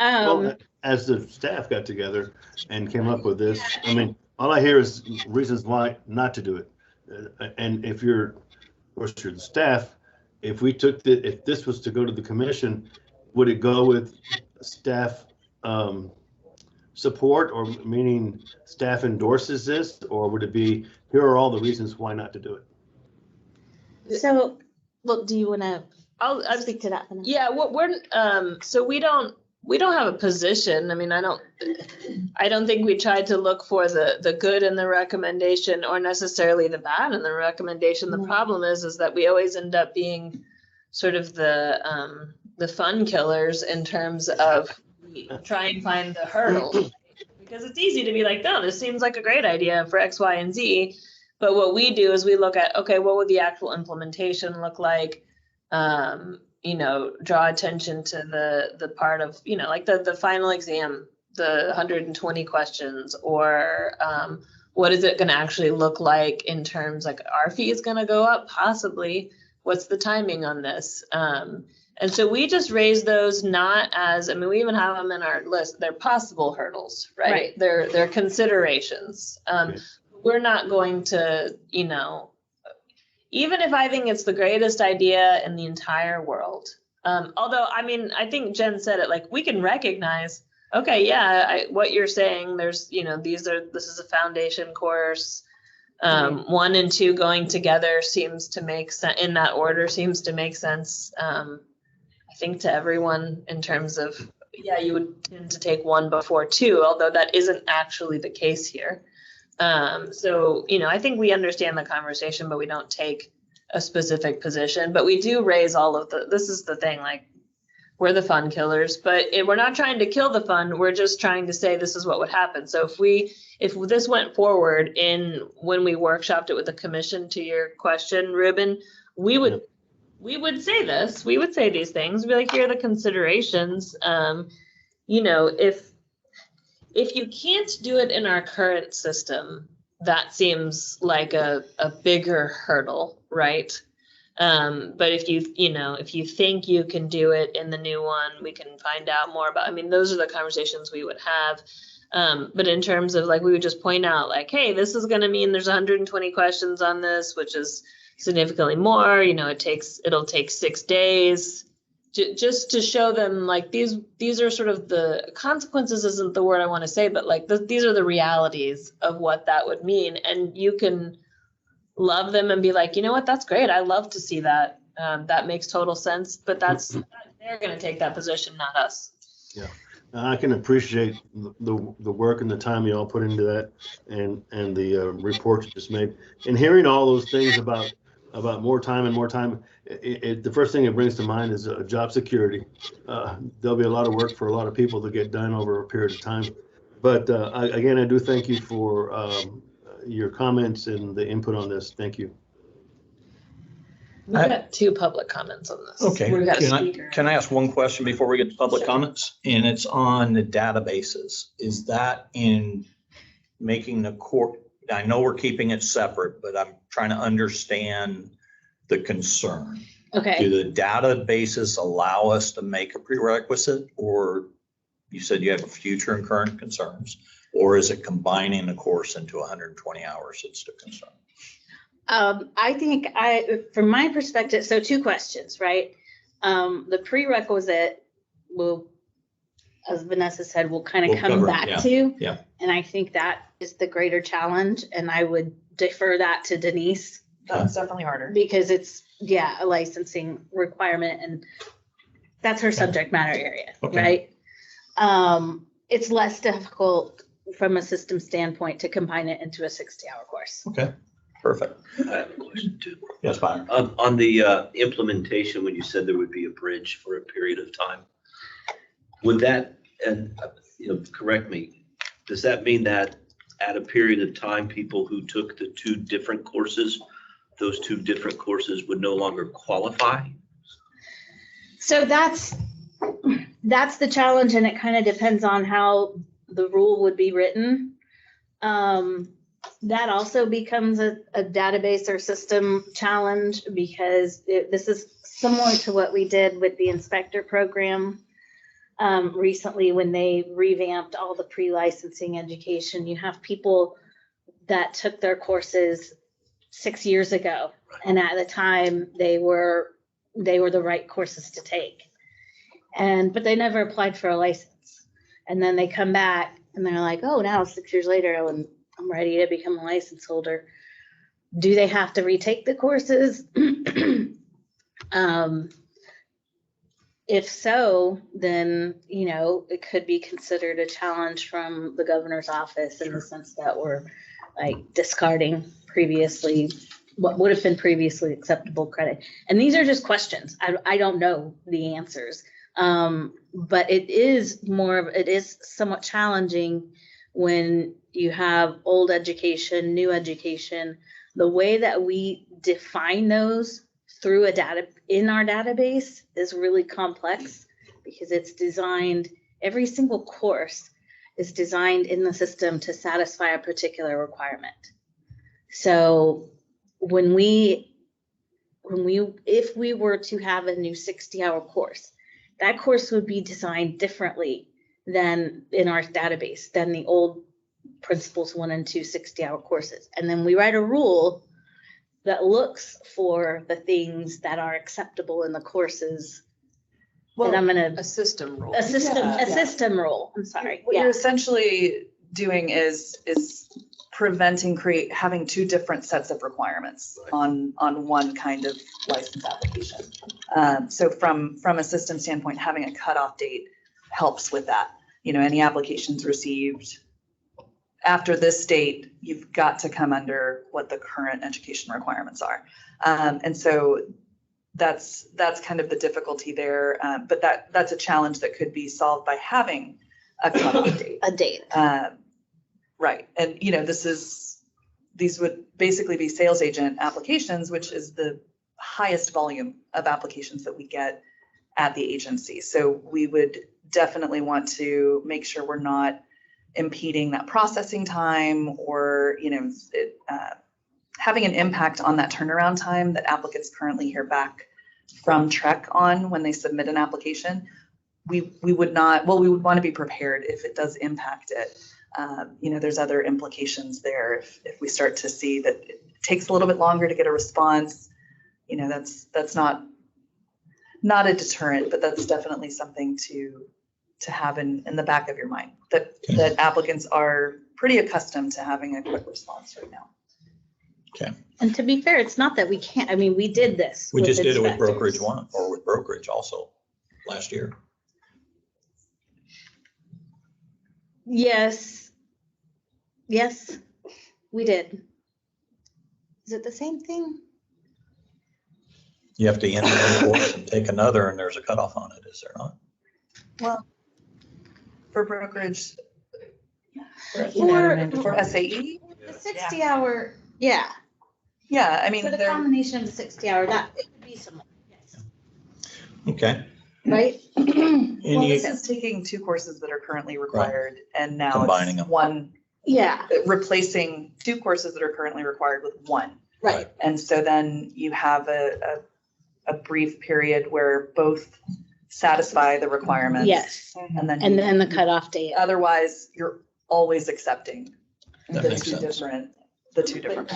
Well, Um, as the staff got together and came up with this, I mean, all I hear is reasons why not to do it. And if you're, of course, you're the staff, if this was to go to the commission, would it go with staff support, or meaning staff endorses this, or would it be, here are all the reasons why not to do it? so, well, do you want to I'll speak to that, Vanessa? Yeah, what we're so we don't have a position. I mean, I don't think we tried to look for the good in the recommendation or necessarily the bad in the recommendation. The No. problem is that we always end up being sort of the fun killers in terms of try and find the hurdle. Because it's easy to be like, no, this seems like a great idea for X, Y, and Z. But what we do is we look at, okay, what would the actual implementation look like? Draw attention to the part of, like the final exam, the 120 questions, or what is it going to actually look like in terms, like, our fee is going to go up, possibly. What's the timing on this? And so we just raise those not as, I mean, we even have them in our list. They're possible hurdles, right? Right. They're considerations. Okay. We're not going to, even if I think it's the greatest idea in the entire world. Although, I mean, I think Jen said it, like, we can recognize, okay, yeah, what you're saying, there's, this is a foundation course. 1 and 2 going together seems to make sense, in that order seems to make sense. I think to everyone in terms of, yeah, you would tend to take 1 before 2, although that isn't actually the case here. So, I think we understand the conversation, but we don't take a specific position. But we do raise all of this is the thing, like, we're the fun killers, but we're not trying to kill the fun. We're just trying to say this is what would happen. So if this went forward when we workshopped it with the commission, to your question, Ruben, we would say this, we would say these things, be like, here are the considerations. If you can't do it in our current system, that seems like a bigger hurdle, right? But if you think you can do it in the new one, we can find out more about, I mean, those are the conversations we would have. But in terms of, like, we would just point out, like, hey, this is going to mean there's 120 questions on this, which is significantly more, it'll take 6 days. Just to show them, like, these are sort of the consequences, isn't the word I want to say, but like these are the realities of what that would mean. And you can love them and be like, you know what, that's great. I love to see that. That makes total sense. But they're going to take that position, not us. Yeah. I can appreciate the work and the time you all put into that and the report you just made. And hearing all those things about more time and more time, the first thing it brings to mind is job security. There'll be a lot of work for a lot of people to get done over a period of time. But again, I do thank you for your comments and the input on this. Thank you. We've got 2 public comments on this. Okay, We've got a can speaker. can I ask one question before we get to public comments? And it's on the databases. Is that in making the court, I know we're keeping it separate, but I'm trying to understand the concern. Okay. Do the databases allow us to make a prerequisite, or you said you have future and current concerns, or is it combining the course into 120 hours that's the concern? I think from my perspective, so 2 questions, right? The prerequisite will, as Vanessa said, we'll kind of We'll come cover it, back yeah, to. yeah. And I think that is the greater challenge, and I would defer that to Denise That's definitely harder. because it's, a licensing requirement, and that's her subject matter area, Okay. right? It's less difficult from a system standpoint to combine it into a 60-hour course. Okay, perfect. I have a question too. Yes, Byron. On the implementation, when you said there would be a bridge for a period of time, would that, and correct me, does that mean that at a period of time, people who took the 2 different courses, those 2 different courses would no longer qualify? So that's the challenge, and it kind of depends on how the rule would be written. That also becomes a database or system challenge, because this is similar to what we did with the inspector program recently when they revamped all the pre-licensing education. You have people that took their courses 6 years ago, and at the time they were the right courses to take, but they never applied for a license. And then they come back and they're like, oh, now 6 years later, I'm ready to become a license holder. Do they have to retake the courses? If so, then, it could be considered a challenge from the governor's office in the sense that we're like discarding what would have been previously acceptable credit. And these are just questions. I don't know the answers. But it is somewhat challenging when you have old education, new education. The way that we define those through in our database is really complex, because it's designed, every single course is designed in the system to satisfy a particular requirement. So if we were to have a new 60-hour course, that course would be designed differently than in our database, than the old Principles 1 and 2 60-hour courses. And then we write a rule that looks for the things that are acceptable in the courses. And I'm gonna, A system rule. a system rule, I'm sorry. What you're essentially doing is preventing having 2 different sets of requirements on one kind of license application. So from a system standpoint, having a cutoff date helps with that. Any applications received after this date, you've got to come under what the current education requirements are. And so that's kind of the difficulty there. But that's a challenge that could be solved by having a cutoff date. A date. Right. And, these would basically be sales agent applications, which is the highest volume of applications that we get at the agency. So we would definitely want to make sure we're not impeding that processing time or, having an impact on that turnaround time that applicants currently hear back from TREC on when they submit an application. We would want to be prepared if it does impact it. There's other implications there. If we start to see that it takes a little bit longer to get a response, that's not a deterrent, but that's definitely something to have in the back of your mind, that applicants are pretty accustomed to having a quick response right now. Okay. And to be fair, it's not that we can't, we did this. We just did it with inspectors. Brokerage One, or with Brokerage also last year. Yes. Yes, we did. Is it the same thing? You have to end one course and take another, and there's a cutoff on it, is there not? Well, for brokerage, For for SAE, the 60-hour, yeah, yeah, I mean, for the they're, combination of the 60-hour, that it would be similar, yes. Okay. Right? well, Any, this is taking two courses that are currently required and now Combining it's them. one, Yeah, replacing two courses that are currently required with one. right. And so then you have a brief period where both satisfy the requirements. Yes, And then. and then the cutoff date. Otherwise, you're always accepting That the makes two sense. different,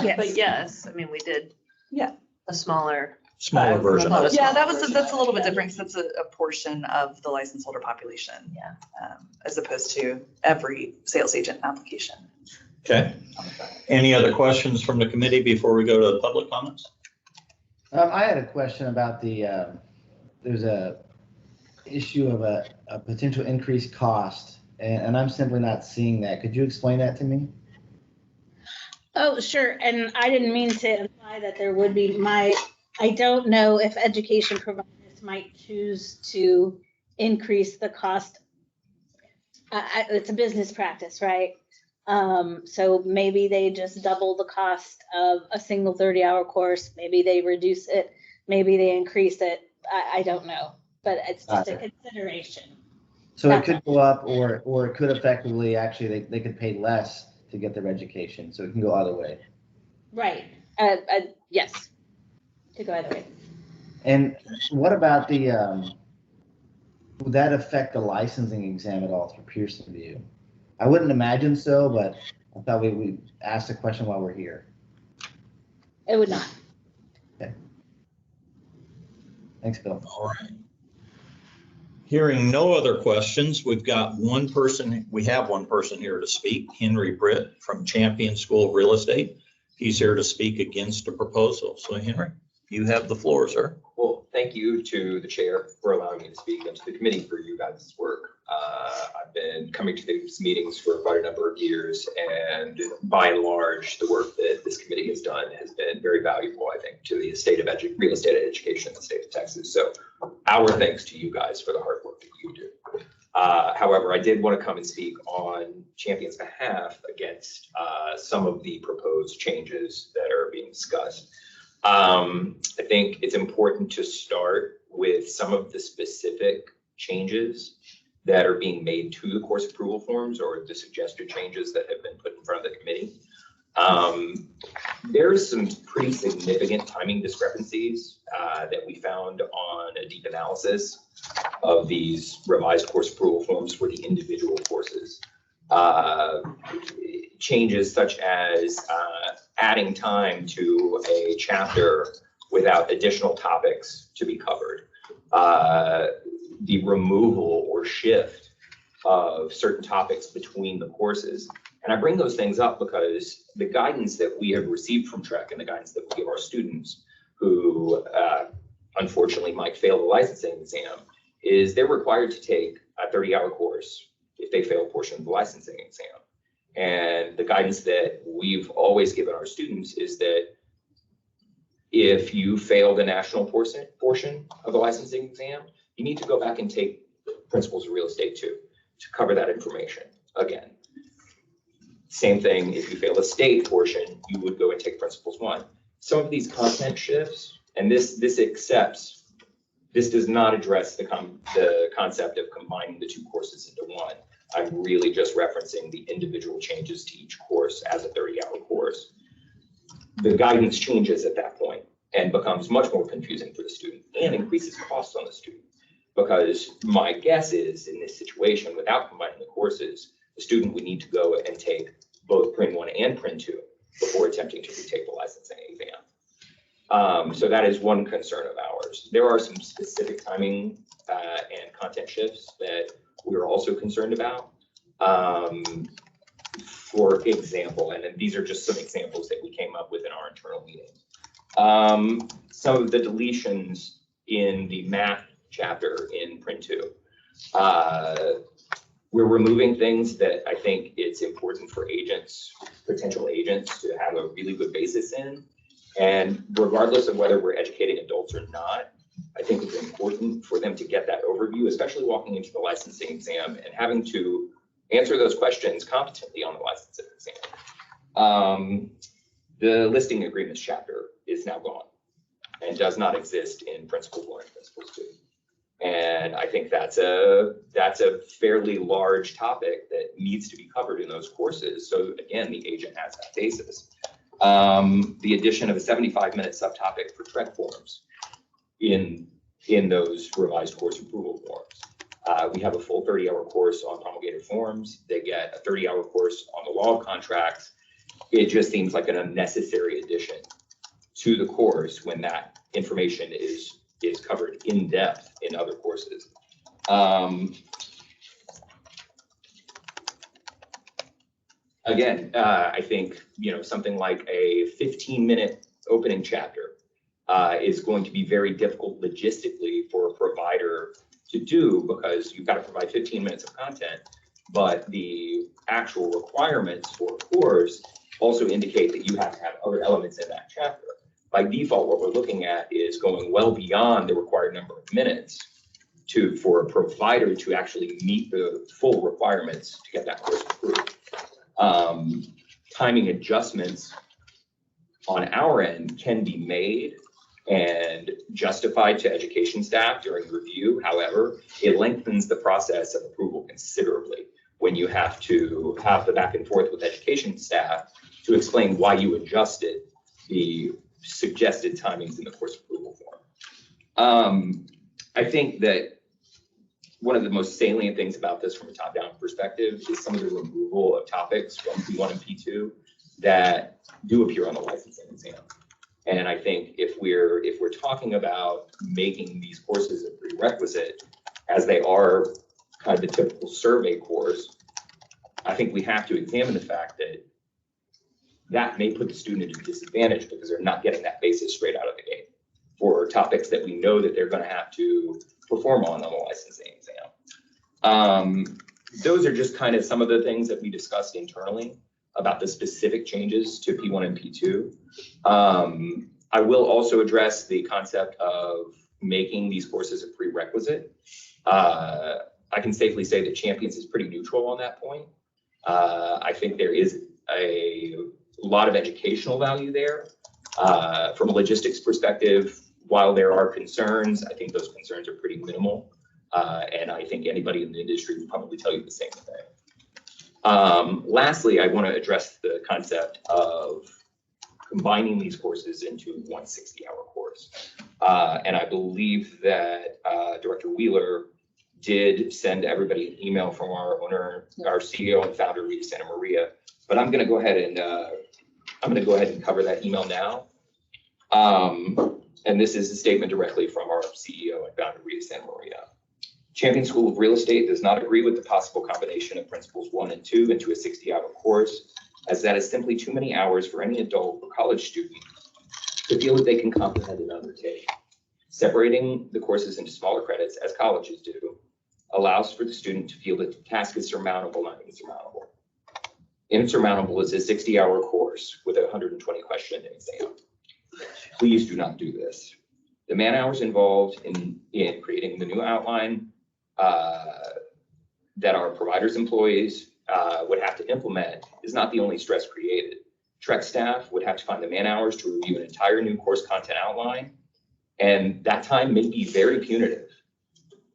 Yes. But yes, I mean, we did. Yeah. A smaller. smaller version of it. Yeah, that's a little bit different because that's a portion of the license holder population. Yeah. As opposed to every sales agent application. Okay. Any other questions from the committee before we go to the public comments? I had a question about there's a issue of a potential increased cost, and I'm simply not seeing that. Could you explain that to me? Oh, sure, and I didn't mean to imply that there would be I don't know if education providers might choose to increase the cost. It's a business practice, right? So maybe they just double the cost of a single 30-hour course. Maybe they reduce it. Maybe they increase it. I don't know, but it's just a consideration. So it could go up, or it could effectively, actually, they could pay less to get their education. So it can go either way. Right. Yes. To go either way. And what about would that affect the licensing exam at all through Pearson View? I wouldn't imagine so, but I thought we asked the question while we're here. It would not. Okay. Thanks, Bill. All right. Hearing no other questions, we have one person here to speak, Henry Britt from Champion School of Real Estate. He's here to speak against the proposal. So Henry, you have the floor, sir. Well, thank you to the chair for allowing me to speak and to the committee for you guys' work. I've been coming to these meetings for quite a number of years, and by and large, the work that this committee has done has been very valuable, I think, to the state of real estate education in the state of Texas. So our thanks to you guys for the hard work that you do. However, I did want to come and speak on Champion's behalf against some of the proposed changes that are being discussed. I think it's important to start with some of the specific changes that are being made to the course approval forms or the suggested changes that have been put in front of the committee. There's some pretty significant timing discrepancies that we found on a deep analysis of these revised course approval forms for the individual courses. Changes such as adding time to a chapter without additional topics to be covered, the removal or shift of certain topics between the courses. And I bring those things up because the guidance that we have received from TREC and the guidance that we give our students who unfortunately might fail the licensing exam is they're required to take a 30-hour course if they fail a portion of the licensing exam. And the guidance that we've always given our students is that if you fail the national portion of the licensing exam, you need to go back and take Principles of Real Estate 2 to cover that information again. Same thing, if you fail the state portion, you would go and take Principles 1. Some of these content shifts, and this does not address the concept of combining the two courses into one. I'm really just referencing the individual changes to each course as a 30-hour course. The guidance changes at that point and becomes much more confusing for the student and increases costs on the student. Because my guess is in this situation, without combining the courses, the student would need to go and take both Print 1 and Print 2 before attempting to retake the licensing exam. So that is one concern of ours. There are some specific timing and content shifts that we're also concerned about. For example, and these are just some examples that we came up with in our internal meeting. Some of the deletions in the math chapter in Print 2. We're removing things that I think it's important for agents, potential agents, to have a really good basis in. And regardless of whether we're educating adults or not, I think it's important for them to get that overview, especially walking into the licensing exam and having to answer those questions competently on the licensing exam. The listing agreements chapter is now gone and does not exist in Principles 1 and Principles 2. And I think that's a fairly large topic that needs to be covered in those courses. So again, the agent has that basis. The addition of a 75-minute subtopic for TREC forms in those revised course approval forms. We have a full 30-hour course on promulgated forms. They get a 30-hour course on the law of contracts. It just seems like an unnecessary addition to the course when that information is covered in depth in other courses. Again, I think, something like a 15-minute opening chapter is going to be very difficult logistically for a provider to do, because you've got to provide 15 minutes of content, but the actual requirements for a course also indicate that you have to have other elements in that chapter. By default, what we're looking at is going well beyond the required number of minutes for a provider to actually meet the full requirements to get that course approved. Timing adjustments on our end can be made and justified to education staff during review. However, it lengthens the process of approval considerably when you have to have the back and forth with education staff to explain why you adjusted the suggested timings in the course approval form. I think that one of the most salient things about this from a top-down perspective is some of the removal of topics from P1 and P2 that do appear on the licensing exam. And I think if we're talking about making these courses a prerequisite, as they are kind of the typical survey course, I think we have to examine the fact that may put the student at a disadvantage because they're not getting that basis straight out of the gate for topics that we know that they're going to have to perform on the licensing exam. Those are just kind of some of the things that we discussed internally about the specific changes to P1 and P2. I will also address the concept of making these courses a prerequisite. I can safely say that Champions is pretty neutral on that point. I think there is a lot of educational value there. From a logistics perspective, while there are concerns, I think those concerns are pretty minimal. And I think anybody in the industry would probably tell you the same thing. Lastly, I want to address the concept of combining these courses into one 60-hour course. And I believe that Director Wheeler did send everybody an email from our CEO and founder, Rita Santa Maria. But I'm going to go ahead and cover that email now. And this is a statement directly from our CEO and founder, Rita Santa Maria. Champion School of Real Estate does not agree with the possible combination of Principles 1 and 2 into a 60-hour course, as that is simply too many hours for any adult or college student to feel that they can comprehend and undertake. Separating the courses into smaller credits, as colleges do, allows for the student to feel that the task is surmountable, not insurmountable. Insurmountable is a 60-hour course with a 120-question exam. Please do not do this. The man hours involved in creating the new outline that our providers' employees would have to implement is not the only stress created. TREC staff would have to find the man hours to review an entire new course content outline, and that time may be very punitive.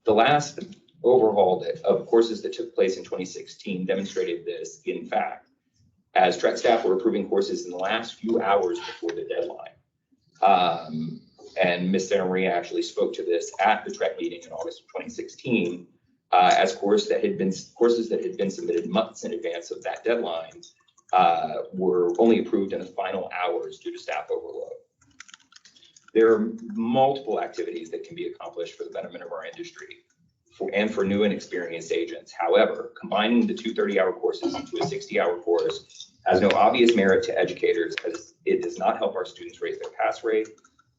The last overhaul of courses that took place in 2016 demonstrated this, in fact, as TREC staff were approving courses in the last few hours before the deadline. And Ms. Santa Maria actually spoke to this at the TREC meeting in August of 2016, as courses that had been submitted months in advance of that deadline were only approved in the final hours due to staff overload. There are multiple activities that can be accomplished for the betterment of our industry and for new and experienced agents. However, combining the two 30-hour courses into a 60-hour course has no obvious merit to educators, as it does not help our students raise their pass rate.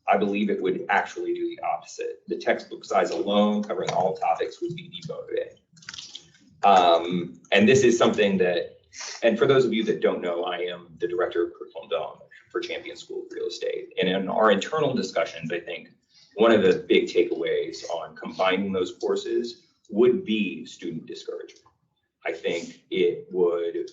I believe it would actually do the opposite. The textbook size alone, covering all topics, would be demotivating. And this is something that, and for those of you that don't know, I am the director of curriculum development for Champion School of Real Estate. And in our internal discussions, I think one of the big takeaways on combining those courses would be student discouragement. I think it would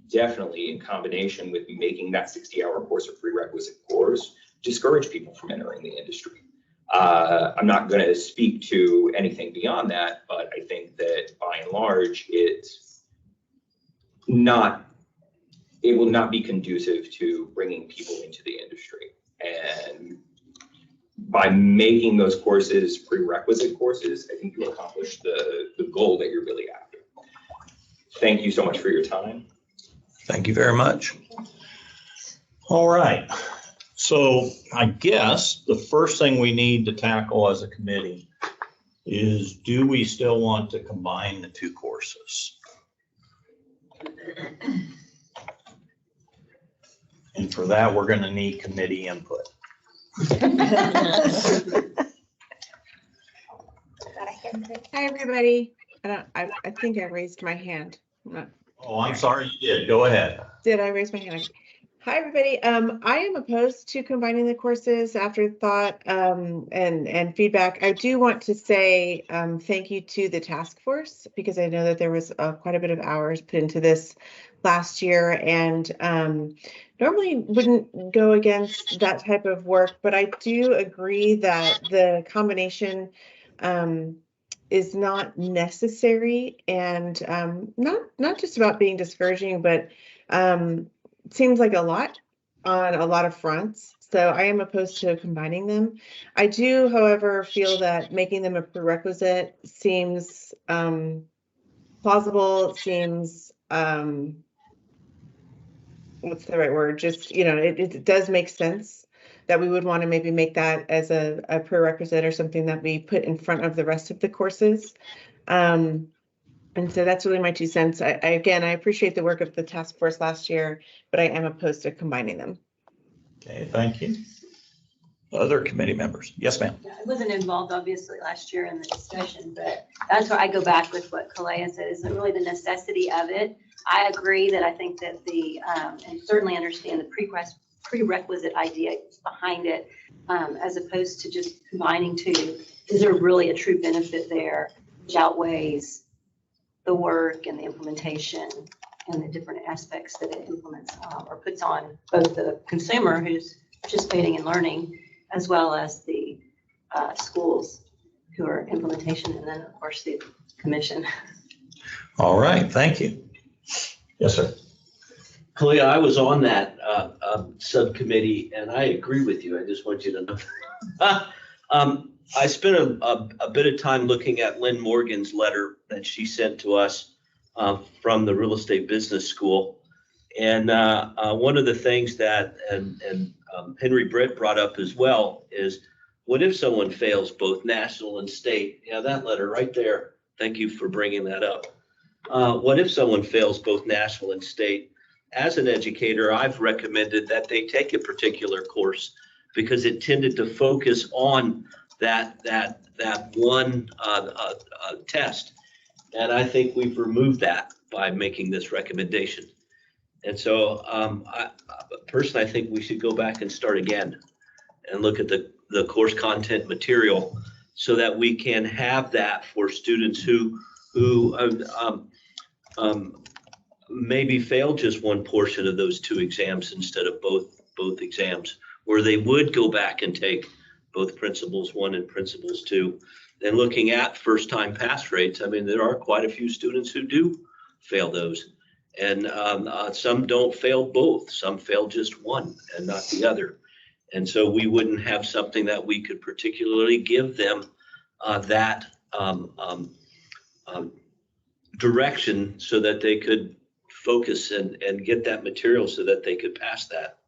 definitely, in combination with making that 60-hour course a prerequisite course, discourage people from entering the industry. I'm not going to speak to anything beyond that, but I think that by and large, it will not be conducive to bringing people into the industry. And by making those courses prerequisite courses, I think you accomplish the goal that you're really after. Thank you so much for your time. Thank you very much. All right. So I guess the first thing we need to tackle as a committee is, do we still want to combine the two courses? And for that, we're going to need committee input. Hi, everybody. I think I raised my hand. Oh, I'm sorry you did. Go ahead. Did I raise my hand? Hi, everybody. I am opposed to combining the courses after thought and feedback. I do want to say thank you to the task force, because I know that there was quite a bit of hours put into this last year, and normally wouldn't go against that type of work, but I do agree that the combination is not necessary, and not just about being discouraging, but seems like a lot on a lot of fronts. So I am opposed to combining them. I do, however, feel that making them a prerequisite seems plausible, seems what's the right word? Just, it does make sense that we would want to maybe make that as a prerequisite or something that we put in front of the rest of the courses. And so that's really my 2 cents. Again, I appreciate the work of the task force last year, but I am opposed to combining them. Okay, thank you. Other committee members? Yes, ma'am. I wasn't involved, obviously, last year in the discussion, but that's where I go back with what Kalea said, is really the necessity of it. I agree that I think that and certainly understand the prerequisite idea behind it, as opposed to just combining two. Is there really a true benefit there, which outweighs the work and the implementation and the different aspects that it implements or puts on both the consumer who's participating in learning, as well as the schools who are implementation, and then of course the commission. All right, thank you. Yes, sir. Kalea, I was on that subcommittee, and I agree with you. I just want you to know. I spent a bit of time looking at Lynn Morgan's letter that she sent to us from the Real Estate Business School. And one of the things that, and Henry Britt brought up as well, is what if someone fails both national and state? Yeah, that letter right there. Thank you for bringing that up. What if someone fails both national and state? As an educator, I've recommended that they take a particular course because it tended to focus on that one test. And I think we've removed that by making this recommendation. And so personally, I think we should go back and start again and look at the course content material so that we can have that for students who maybe fail just one portion of those 2 exams instead of both exams, where they would go back and take both Principles 1 and Principles 2. And looking at first-time pass rates, I mean, there are quite a few students who do fail those. And some don't fail both. Some fail just one and not the other. And so we wouldn't have something that we could particularly give them that direction so that they could focus and get that material so that they could pass that.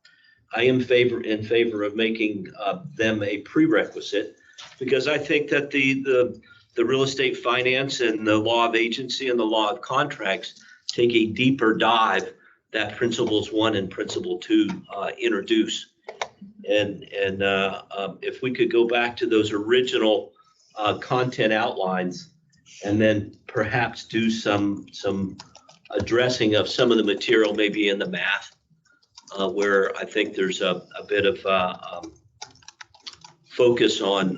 I am in favor of making them a prerequisite, because I think that the real estate finance and the law of agency and the law of contracts take a deeper dive that Principles 1 and Principle 2 introduce. And if we could go back to those original content outlines And then perhaps do some addressing of some of the material, maybe in the math, where I think there's a bit of focus on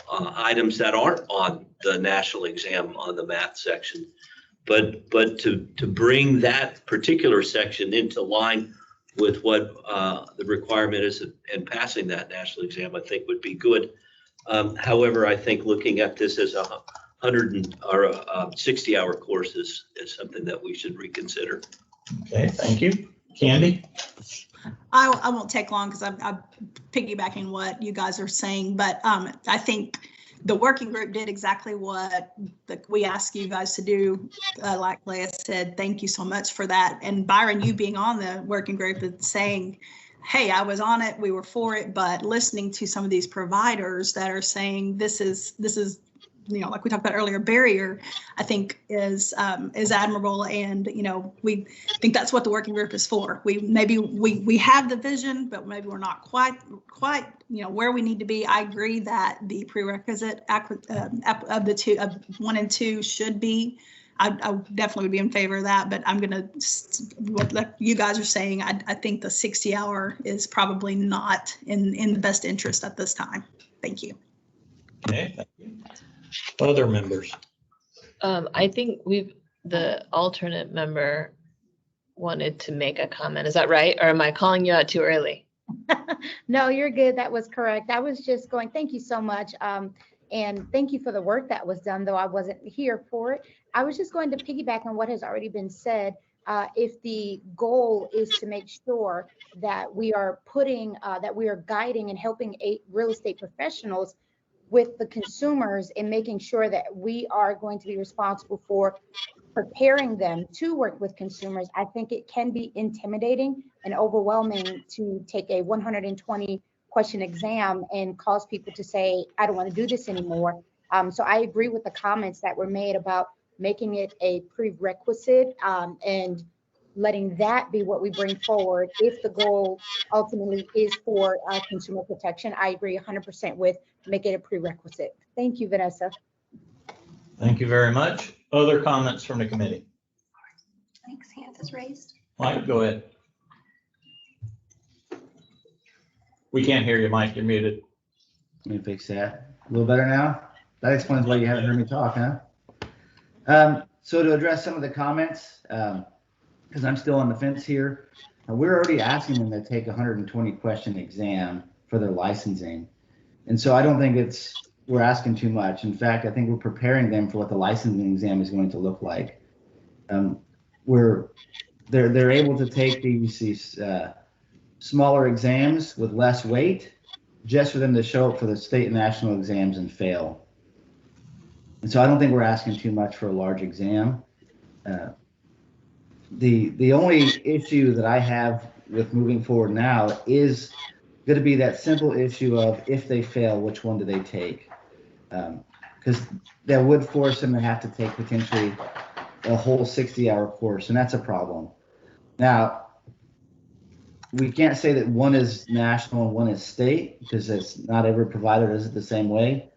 items that aren't on the national exam on the math section. But to bring that particular section into line with what the requirement is in passing that national exam, I think would be good. However, I think looking at this as 60-hour course is something that we should reconsider. Okay, thank you. Candy? I won't take long because I'm piggybacking what you guys are saying, but I think the working group did exactly what we asked you guys to do. Like Leah said, thank you so much for that. And Byron, you being on the working group and saying, hey, I was on it, we were for it, but listening to some of these providers that are saying this is, you know, like we talked about earlier, barrier, I think is admirable. And, you know, we think that's what the working group is for. We have the vision, but maybe we're not quite, you know, where we need to be. I agree that the prerequisite of the two, of 1 and 2 should be, I definitely would be in favor of that, but I'm going to, what you guys are saying, I think the 60-hour is probably not in the best interest at this time. Thank you. Okay, thank you. Other members? I think the alternate member wanted to make a comment. Is that right? Or am I calling you out too early? No, you're good. That was correct. I was just going, thank you so much. And thank you for the work that was done, though I wasn't here for it. I was just going to piggyback on what has already been said. If the goal is to make sure that we are guiding and helping real estate professionals with the consumers and making sure that we are going to be responsible for preparing them to work with consumers, I think it can be intimidating and overwhelming to take a 120 question exam and cause people to say, I don't want to do this anymore. So I agree with the comments that were made about making it a prerequisite and letting that be what we bring forward if the goal ultimately is for consumer protection. I agree 100% with make it a prerequisite. Thank you, Vanessa. Thank you very much. Other comments from the committee? Mike's hand is raised. Mike, go ahead. We can't hear you, Mike. You're muted. Let me fix that. A little better now? That explains why you haven't heard me talk, huh? So to address some of the comments, because I'm still on the fence here, we're already asking them to take a 120 question exam for their licensing. And so I don't think we're asking too much. In fact, I think we're preparing them for what the licensing exam is going to look like. They're able to take these smaller exams with less weight just for them to show up for the state and national exams and fail. And so I don't think we're asking too much for a large exam. The only issue that I have with moving forward now is going to be that simple issue of if they fail, which one do they take? Because that would force them to have to take potentially a whole 60-hour course, and that's a problem. Now, we can't say that one is national and one is state because it's not every provider does it the same way.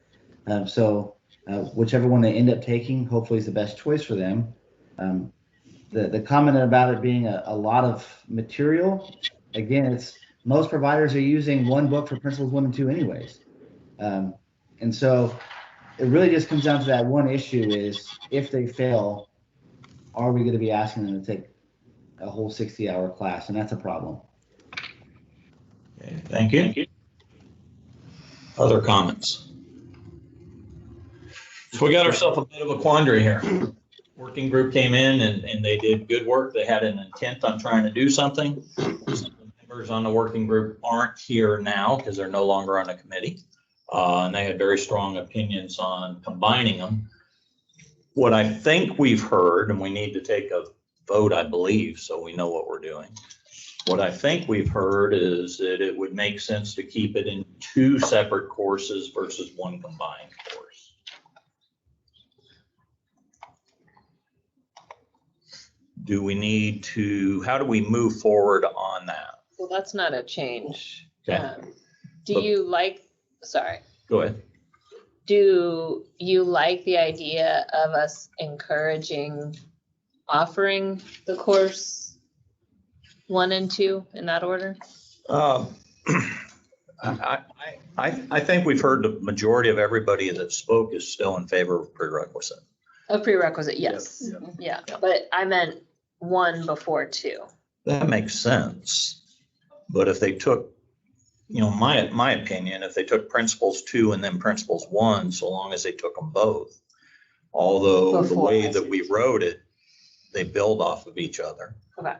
Whichever one they end up taking, hopefully is the best choice for them. The comment about it being a lot of material, again, it's most providers are using one book for principles 1 and 2 anyways. And so it really just comes down to that one issue is if they fail, are we going to be asking them to take a whole 60-hour class? And that's a problem. Okay, thank you. Thank you. Other comments? So we got ourselves a bit of a quandary here. Working group came in and they did good work. They had an intent on trying to do something. Some of the members on the working group aren't here now because they're no longer on the committee. And they had very strong opinions on combining them. What I think we've heard, and we need to take a vote, I believe, so we know what we're doing. What I think we've heard is that it would make sense to keep it in 2 separate courses versus 1 combined course. Do we need to, how do we move forward on that? Well, that's not a change. Okay. Do you like, sorry. Go ahead. do you like the idea of us encouraging offering the course 1 and 2 in that order? I think we've heard the majority of everybody that spoke is still in favor of prerequisite. A prerequisite, yes. Yeah, but I meant 1 before 2. That makes sense. But if they took, my opinion, if they took principles 2 and then principles 1, so long as they took them both, although the way that we wrote it, they build off of each other. Okay.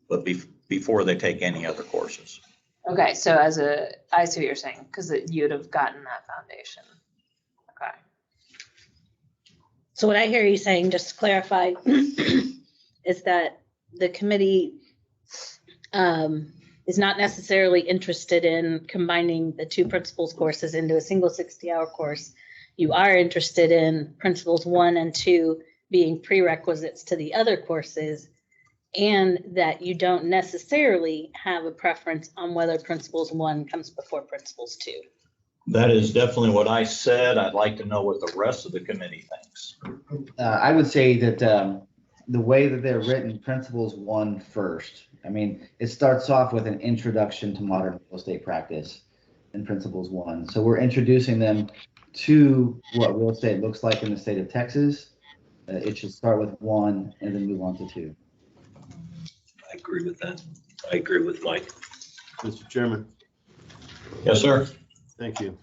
But before they take any other courses. Okay, so I see what you're saying, because you'd have gotten that foundation. Okay. So what I hear you saying, just to clarify, is that the committee is not necessarily interested in combining the 2 principles courses into a single 60-hour course. You are interested in principles 1 and 2 being prerequisites to the other courses, and that you don't necessarily have a preference on whether principles 1 comes before principles 2. That is definitely what I said. I'd like to know what the rest of the committee thinks. I would say that the way that they're written, principles 1 first. I mean, it starts off with an introduction to modern real estate practice in principles 1. So we're introducing them to what real estate looks like in the state of Texas. It should start with 1 and then move on to 2. I agree with that. I agree with Mike. Mr. Chairman. Yes, sir. Thank you.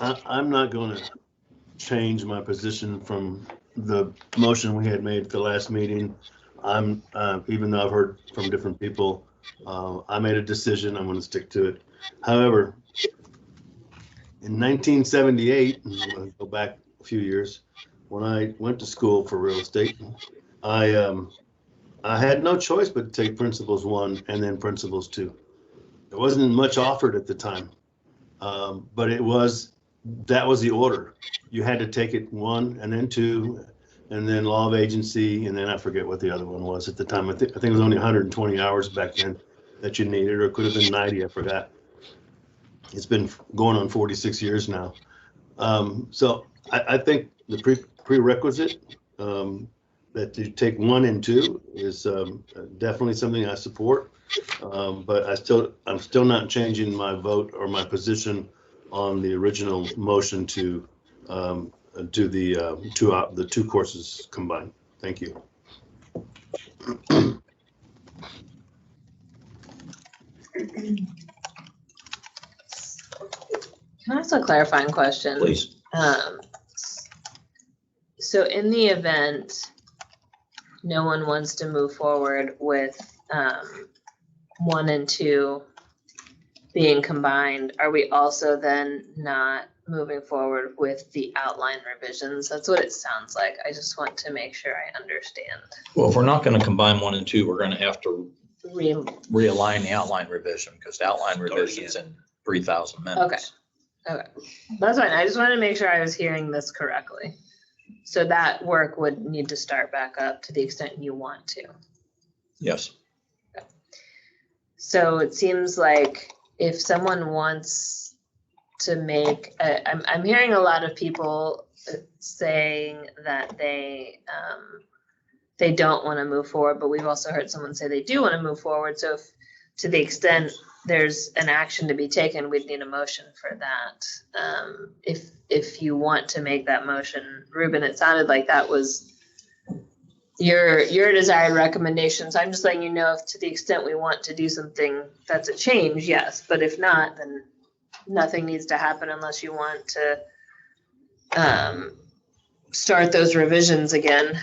I'm not going to change my position from the motion we had made at the last meeting. Even though I've heard from different people, I made a decision. I'm going to stick to it. However, in 1978, I'm going to go back a few years, when I went to school for real estate, I had no choice but to take principles 1 and then principles 2. There wasn't much offered at the time, but that was the order. You had to take it 1 and then 2, and then law of agency, and then I forget what the other one was at the time. I think it was only 120 hours back then that you needed, or it could have been 90, I forgot. It's been going on 46 years now. So I think the prerequisite that you take 1 and 2 is definitely something I support. But I'm still not changing my vote or my position on the original motion to do the 2 courses combined. Thank you. Can I ask a clarifying question? Please. So in the event no one wants to move forward with 1 and 2 being combined, are we also then not moving forward with the outline revisions? That's what it sounds like. I just want to make sure I understand. Well, if we're not going to combine 1 and 2, we're going to have to realign the outline revision, because the outline revision's in 3,000 minutes. Okay, that's fine. I just wanted to make sure I was hearing this correctly. So that work would need to start back up to the extent you want to. Yes. Okay. So it seems like if someone wants to make, I'm hearing a lot of people saying that they don't want to move forward, but we've also heard someone say they do want to move forward. So if, to the extent there's an action to be taken, we'd need a motion for that. If you want to make that motion, Ruben, it sounded like that was your desired recommendation. So I'm just letting you know, if to the extent we want to do something that's a change, yes. But if not, then nothing needs to happen unless you want to start those revisions again.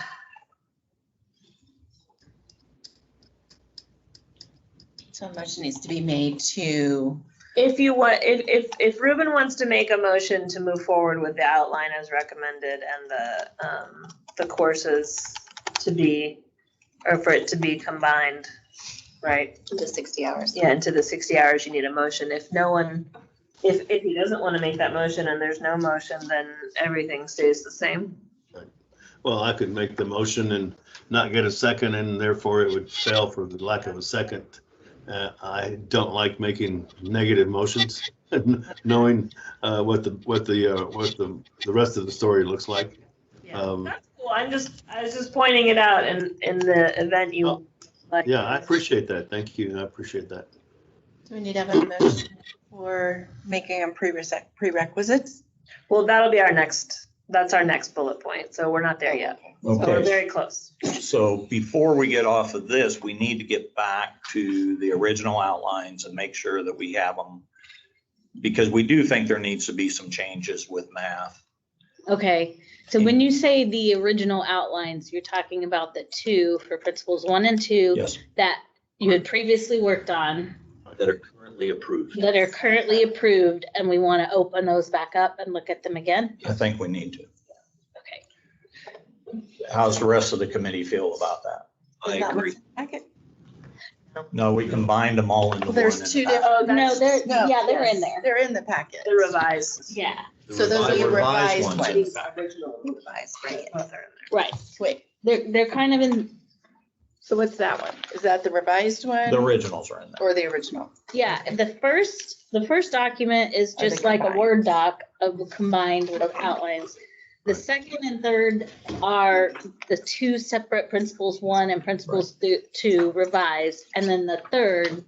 So a motion needs to be made to. If you want, if Ruben wants to make a motion to move forward with the outline as recommended and the courses to be, or for it to be combined, right? Into 60 hours. Yeah, into the 60 hours, you need a motion. If no one, if he doesn't want to make that motion and there's no motion, then everything stays the same. Well, I could make the motion and not get a second, and therefore it would fail for the lack of a second. I don't like making negative motions, knowing what the rest of the story looks like. Well, I was just pointing it out in the event you. Yeah, I appreciate that. Thank you. I appreciate that. Do we need to have a motion for making them prerequisites? Well, that's our next bullet point, so we're not there yet. So we're Okay. very close. So before we get off of this, we need to get back to the original outlines and make sure that we have them. Because we do think there needs to be some changes with math. Okay, so when you say the original outlines, you're talking about the two for principles 1 and 2 Yes. that you had previously worked on, That are currently approved. that are currently approved, and we want to open those back up and look at them again? I think we need to. Okay. How's the rest of the committee feel about that? I agree. No, we combined them all into one. There's two in the different. No, they're, No, yeah, they're in yes, there. They're in the packet. The revised. Yeah, So those are your revised ones in ones. the back. Revised, right. right. Wait, They're kind of in, so what's that one? Is that the revised one? The originals are in there. Or the original? yeah, the first document is Are they just like a combined? Word doc of combined with outlines. The second and third are the two separate principles 1 and principles 2 revised, and then the third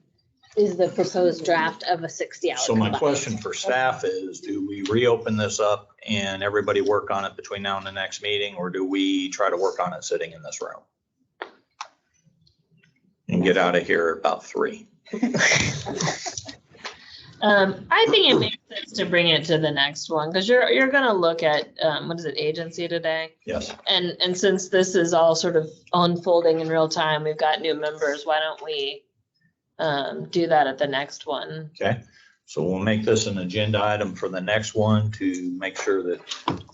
is the proposed draft of a 60-hour. So my question for staff is, do we reopen this up and everybody work on it between now and the next meeting, or do we try to work on it sitting in this room? And get out of here about 3. I think it makes sense to bring it to the next one, because you're gonna look at, what is it, agency today? Yes. And since this is all sort of unfolding in real time, we've got new members, why don't we do that at the next one? Okay. So we'll make this an agenda item for the next one to make sure that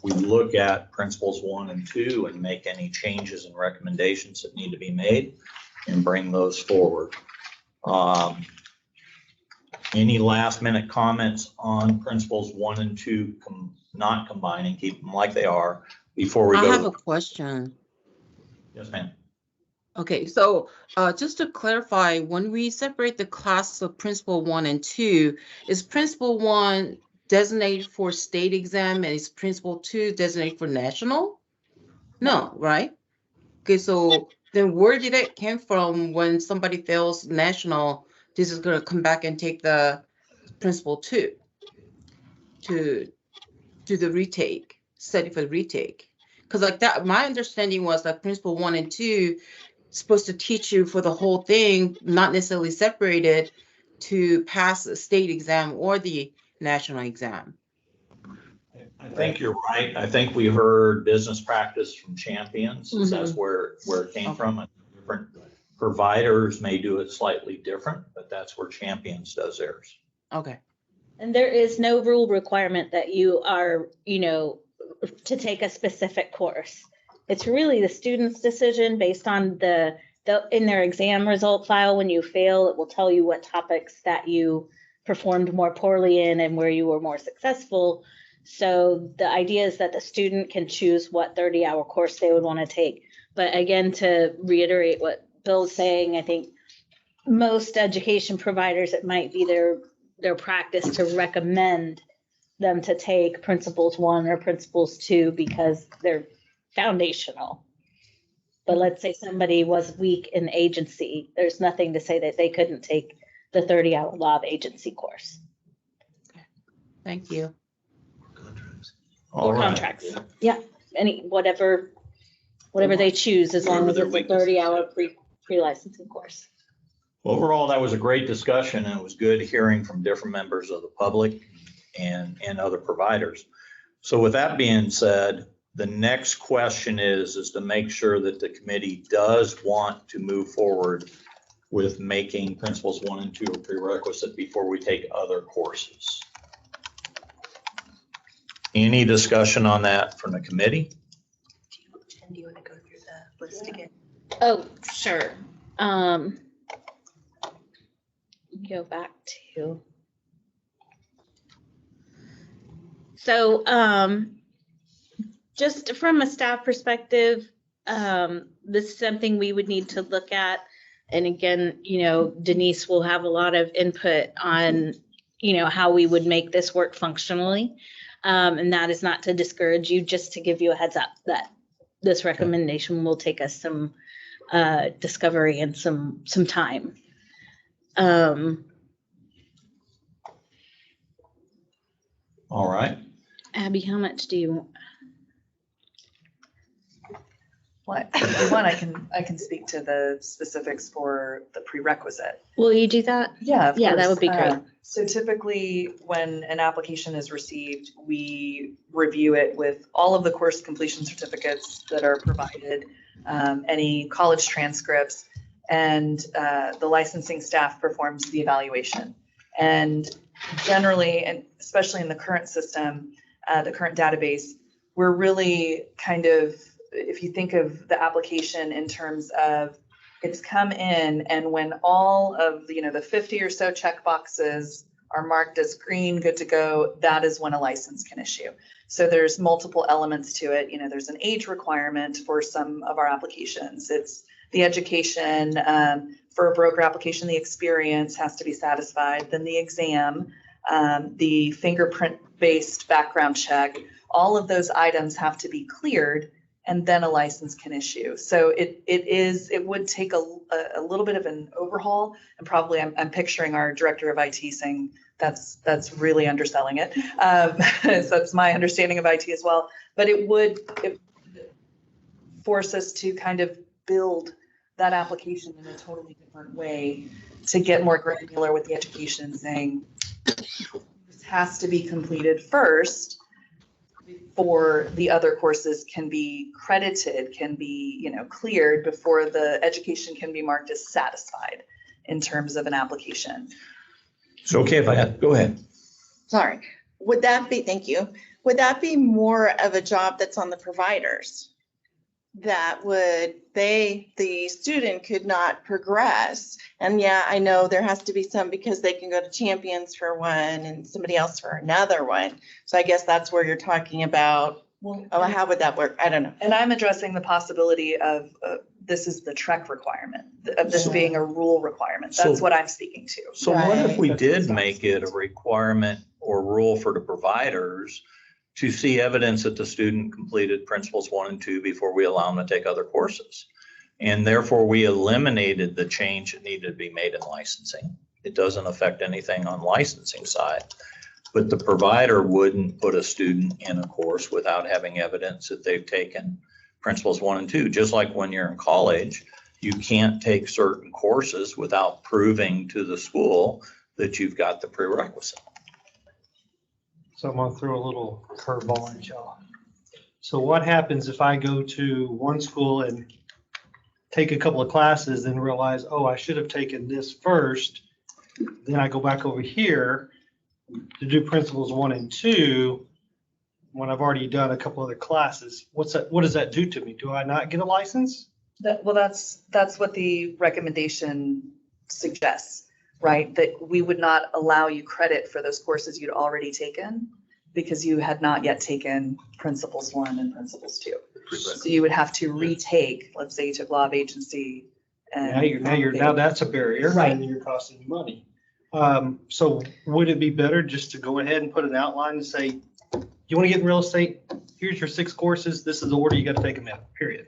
we look at principles 1 and 2 and make any changes and recommendations that need to be made and bring those forward. Any last minute comments on principles 1 and 2, not combining, keep them like they are before we I go? have a question. Yes, ma'am. Okay, so just to clarify, when we separate the classes of principle 1 and 2, is principle 1 designated for state exam and is principle 2 designated for national? No, right? Okay, so then where did it came from when somebody fails national? This is gonna come back and take the principle 2 to do the retake, study for the retake. Because like that, my understanding was that principle 1 and 2 supposed to teach you for the whole thing, not necessarily separated to pass a state exam or the national exam. I think you're right. I think we heard business practice from Champions. That's where it came from. And different providers may do it slightly different, but that's where Champions does theirs. Okay. And there is no rule requirement that you are, to take a specific course. It's really the student's decision based on in their exam result file. When you fail, it will tell you what topics that you performed more poorly in and where you were more successful. So the idea is that the student can choose what 30-hour course they would want to take. But again, to reiterate what Bill's saying, I think most education providers, it might be their practice to recommend them to take principles 1 or principles 2 because they're foundational. But let's say somebody was weak in agency, there's nothing to say that they couldn't take the 30-hour law of agency course. Thank you. All Or right. contracts. Yeah, whatever they choose, as long as it's a 30-hour pre-licensing course. Overall, that was a great discussion, and it was good hearing from different members of the public and other providers. So with that being said, the next question is to make sure that the committee does want to move forward with making principles 1 and 2 a prerequisite before we take other courses. Any discussion on that from the committee? Do you want to go through the list again? Oh, sure. Go back to. So, just from a staff perspective, this is something we would need to look at. And again, Denise will have a lot of input on, how we would make this work functionally. And that is not to discourage you, just to give you a heads up that this recommendation will take us some discovery and some time. All right. Abby, how much do you? What, if you want, I can speak to the specifics for the prerequisite. Will you do that? Yeah, of Yeah, that course. would be great. So typically, when an application is received, we review it with all of the course completion certificates that are provided, any college transcripts, and the licensing staff performs the evaluation. And generally, and especially in the current system, the current database, we're really kind of, if you think of the application in terms of it's come in, and when all of the 50 or so check boxes are marked as green, good to go, that is when a license can issue. So there's multiple elements to it. There's an age requirement for some of our applications. It's the education, for a broker application, the experience has to be satisfied, then the exam, the fingerprint-based background check, all of those items have to be cleared, and then a license can issue. So it would take a little bit of an overhaul, and probably I'm picturing our director of IT saying that's really underselling it. So that's my understanding of IT as well. But it would force us to kind of build that application in a totally different way to get more granular with the education, saying this has to be completed first before the other courses can be credited, can be, cleared, before the education can be marked as satisfied in terms of an application. It's okay if I go ahead. Sorry, thank you. Would that be more of a job that's on the providers? The student could not progress. And yeah, I know there has to be some, because they can go to champions for one and somebody else for another one. So I guess that's where you're talking about, how would that work? I don't know. And I'm addressing the possibility of, this is the TREC requirement, of this being a rule requirement. That's what I'm speaking to. So what if we did make it a requirement or rule for the providers to see evidence that the student completed principles 1 and 2 before we allow them to take other courses? And therefore we eliminated the change that needed to be made in licensing. It doesn't affect anything on licensing side, but the provider wouldn't put a student in a course without having evidence that they've taken principles 1 and 2. Just like when you're in college, you can't take certain courses without proving to the school that you've got the prerequisite. So I'm gonna throw a little curveball at y'all. So what happens if I go to one school and take a couple of classes and realize, oh, I should have taken this first. Then I go back over here to do principles 1 and 2 when I've already done a couple other classes. What does that do to me? Do I not get a license? That's what the recommendation suggests, right? That we would not allow you credit for those courses you'd already taken because you had not yet taken principles 1 and principles 2. So you would have to retake, let's say you took law of agency. And now that's a barrier, right? And you're costing you money. So would it be better just to go ahead and put an outline and say, you want to get in real estate? Here's your 6 courses. This is the order you got to take them in, period.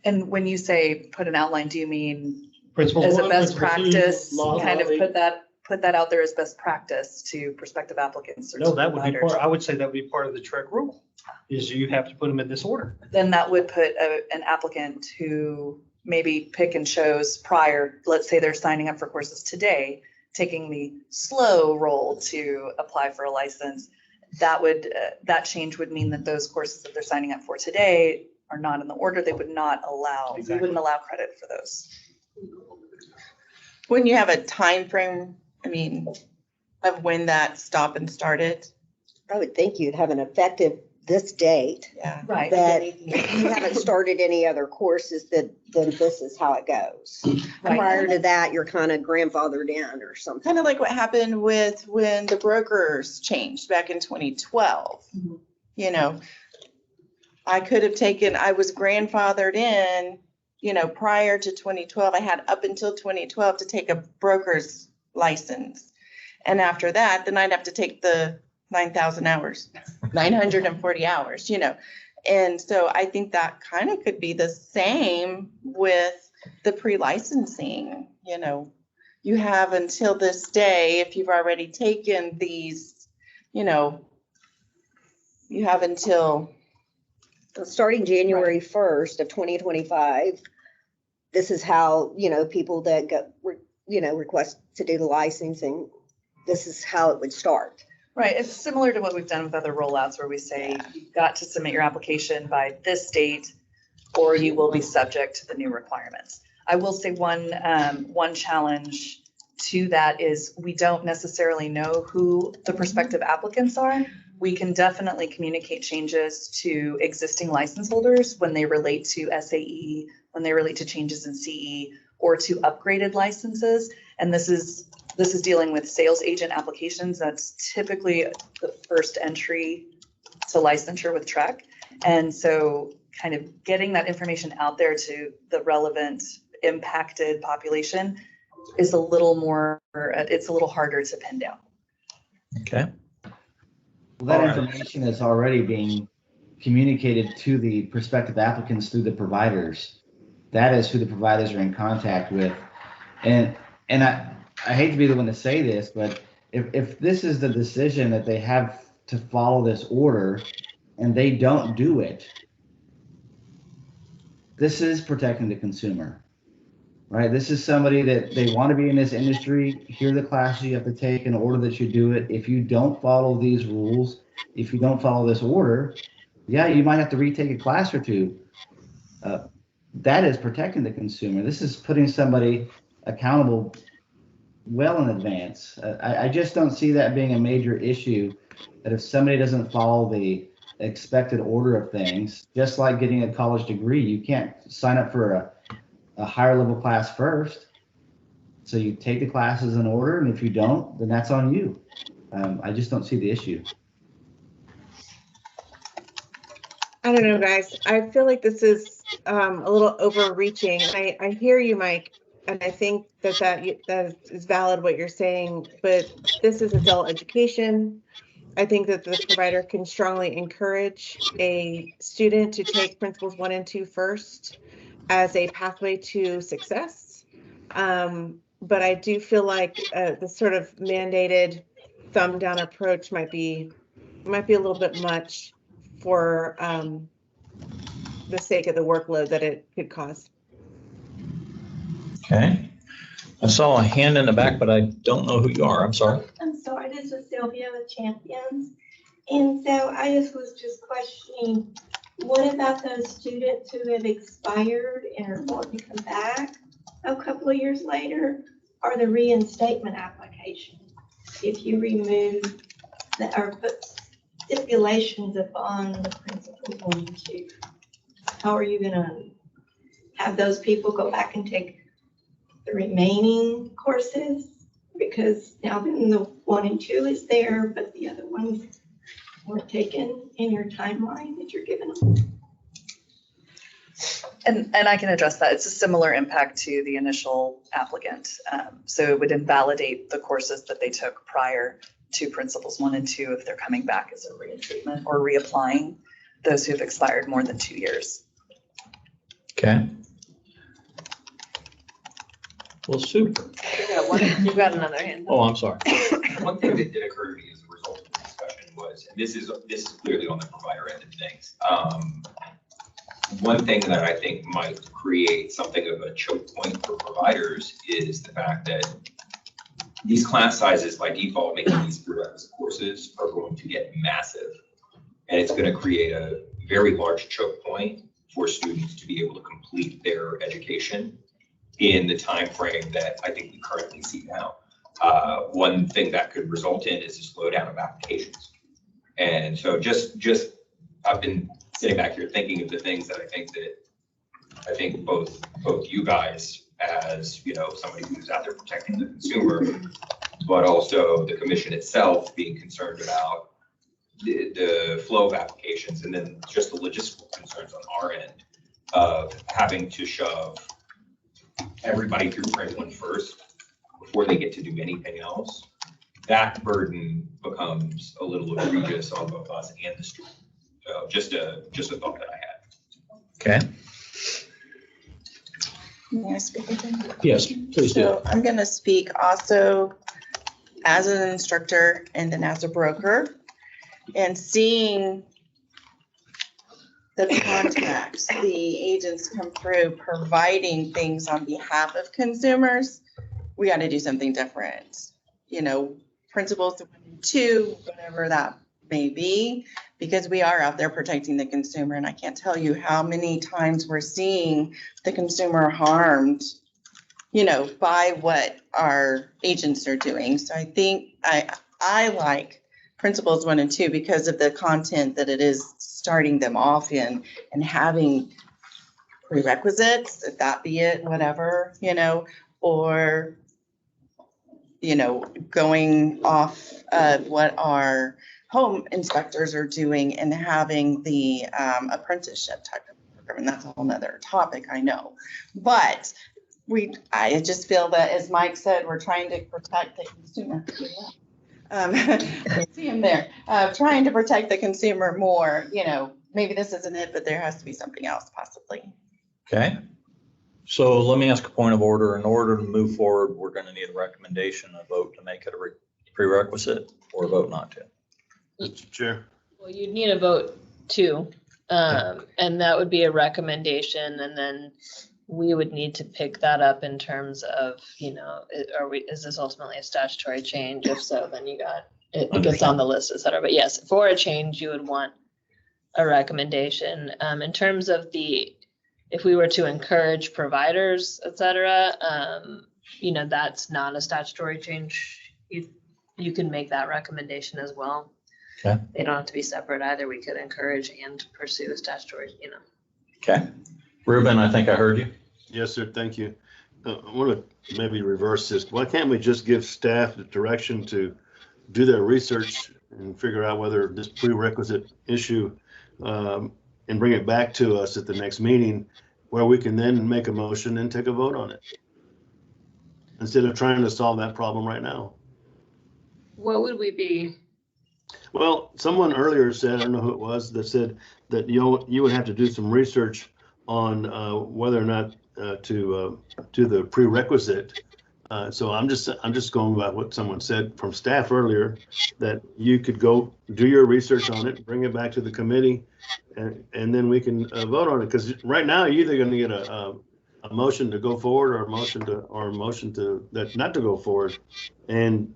And when you say put an outline, do you mean Principles as a 1, best principle 2, practice, law, kind of law, put that out there as best practice to prospective applicants? Or No, to that would be providers? I would say that would be part of the TREC rule, is you have to put them in this order. Then that would put an applicant who maybe pick and chose prior, let's say they're signing up for courses today, taking the slow roll to apply for a license. That change would mean that those courses that they're signing up for today are not in the order. They would not allow, we wouldn't allow credit for those. Wouldn't you have a time frame, of when that stop and started? I would think you'd have an effective this date. Yeah. Right. That you haven't started any other courses, then this is how it goes. Right. Prior to that, you're kind of grandfathered in or something. Kind of like what happened with when the brokers changed back in 2012. Mhm. I could have I was grandfathered in, prior to 2012. I had up until 2012 to take a broker's license. And after that, then I'd have to take the 9,000 hours, 940 hours, you know. And so I think that kind of could be the same with the pre-licensing, you know. You have until this day, if you've already taken these, you know, you have until. Starting January 1st of 2025, this is how, you know, people that got, you know, request to do the licensing, this is how it would start. Right, it's similar to what we've done with other rollouts where we say you've got to submit your application by this date or you will be subject to the new requirements. I will say one challenge to that is we don't necessarily know who the prospective applicants are. We can definitely communicate changes to existing license holders when they relate to SAE, when they relate to changes in CE or to upgraded licenses. And this is dealing with sales agent applications. That's typically the first entry to licensure with TREC. And so kind of getting that information out there to the relevant impacted population is a little more, it's a little harder to pin down. Okay. Well, that information is already being communicated to the prospective applicants through the providers. That is who the providers are in contact with. And I hate to be the one to say this, but if this is the decision that they have to follow this order and they don't do it, this is protecting the consumer, right? This is somebody that they want to be in this industry. Here are the classes you have to take in order that you do it. If you don't follow these rules, if you don't follow this order, yeah, you might have to retake a class or two. That is protecting the consumer. This is putting somebody accountable well in advance. I just don't see that being a major issue, that if somebody doesn't follow the expected order of things, just like getting a college degree, you can't sign up for a higher level class first. So you take the classes in order, and if you don't, then that's on you. I just don't see the issue. I don't know, guys. I feel like this is a little overreaching. I hear you, Mike, and I think that is valid what you're saying, but this is adult education. I think that the provider can strongly encourage a student to take principles 1 and 2 first as a pathway to success. But I do feel like the sort of mandated thumb down approach might be a little bit much for the sake of the workload that it could cause. Okay. I saw a hand in the back, but I don't know who you are. I'm sorry. I'm sorry, this is Sylvia with Champions. And so I was questioning, what about those students who have expired and are wanting to come back a couple of years later, or the reinstatement application? If you remove or put stipulations upon the principles 1 and 2, how are you gonna have those people go back and take the remaining courses? Because now then the 1 and 2 is there, but the other ones weren't taken in your timeline that you're giving them. And I can address that. It's a similar impact to the initial applicant. So it would invalidate the courses that they took prior to principles 1 and 2 if they're coming back as a reinstatement or reapplying those who've expired more than 2 years. Okay. Well, super. You got another hand. Oh, I'm sorry. One thing that did occur to me as a result of the discussion was, and this is clearly on the provider end of things. One thing that I think might create something of a choke point for providers is the fact that these class sizes by default, making these prerequisite courses, are going to get massive. And it's going to create a very large choke point for students to be able to complete their education in the time frame that I think we currently see now. One thing that could result in is a slowdown of applications. And so just I've been sitting back here thinking of the things that I think both you guys, as you know, somebody who's out there protecting the consumer, but also the commission itself being concerned about the flow of applications, and then just the logistical concerns on our end of having to shove everybody through Print 1 first before they get to do anything else. that burden becomes a little egregious on both us and the student. So just a thought that I had. Okay. May I speak again? Yes, please do. So I'm going to speak also as an instructor and then as a broker, and seeing the contacts, the agents come through providing things on behalf of consumers. We got to do something different. You know, principles 1 and 2, whatever that may be, because we are out there protecting the consumer. And I can't tell you how many times we're seeing the consumer harmed, you know, by what our agents are doing. So I think I like principles 1 and 2 because of the content that it is starting them off in, and having prerequisites, if that be it, whatever, you know, or, you know, going off of what our home inspectors are doing and having the apprenticeship type of program. And that's a whole nother topic, I know. But I just feel that, as Mike said, we're trying to protect the consumer. I see him there, trying to protect the consumer more, you know, maybe this isn't it, but there has to be something else possibly. Okay. So let me ask a point of order. In order to move forward, we're going to need a recommendation, a vote to make it a prerequisite, or a vote not to. Mr. Chair. Well, you'd need a vote too, and that would be a recommendation, and then we would need to pick that up in terms of, you know, is this ultimately a statutory change? If so, then you got, it gets on the list, et cetera. But yes, for a change, you would want a recommendation. In terms of if we were to encourage providers, et cetera, you know, that's not a statutory change. You can make that recommendation as well. Okay. They don't have to be separate either. We could encourage and pursue a statutory, you know. Okay. Ruben, I think I heard you. Yes, sir. Thank you. I want to maybe reverse this. Why can't we just give staff the direction to do their research and figure out whether this prerequisite issue and bring it back to us at the next meeting, where we can then make a motion and take a vote on it, instead of trying to solve that problem right now? What would we be? Well, someone earlier said, I don't know who it was, that said that you would have to do some research on whether or not to do the prerequisite. So I'm just going by what someone said from staff earlier, that you could go do your research on it, bring it back to the committee, and then we can vote on it. Because right now, you're either going to get a motion to go forward, or a motion to that not to go forward. And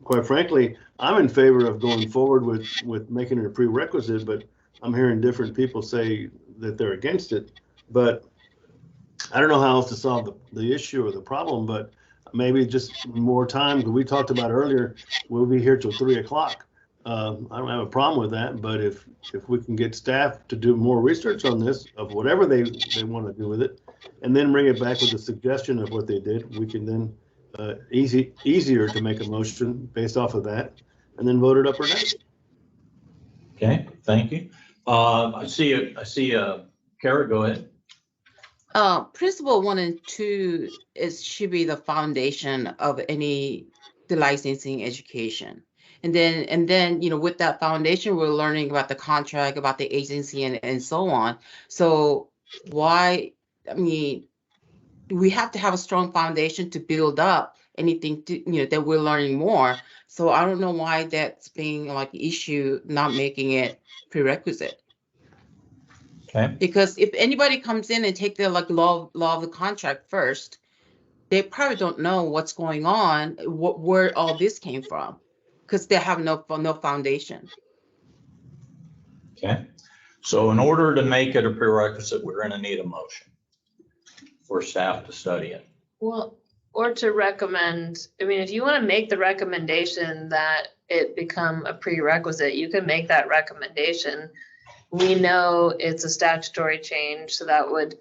quite frankly, I'm in favor of going forward with making it a prerequisite, but I'm hearing different people say that they're against it. But I don't know how else to solve the issue or the problem, but maybe just more time. We talked about earlier, we'll be here till 3 o'clock. I don't have a problem with that, but if we can get staff to do more research on this, of whatever they want to do with it, and then bring it back with a suggestion of what they did, we can then easier to make a motion based off of that, and then vote it up or down. Okay, thank you. I see Kara, go ahead. Principle 1 and 2 should be the foundation of the licensing education. And then, you know, with that foundation, we're learning about the contract, about the agency, and so on. So why, I mean, we have to have a strong foundation to build up anything that we're learning more. So I don't know why that's being like an issue, not making it prerequisite. Okay. Because if anybody comes in and take the law of the contract first, they probably don't know what's going on, where all this came from, because they have no foundation. Okay. So in order to make it a prerequisite, we're going to need a motion for staff to study it. Well, or to recommend, I mean, if you want to make the recommendation that it become a prerequisite, you can make that recommendation. We know it's a statutory change, so that would,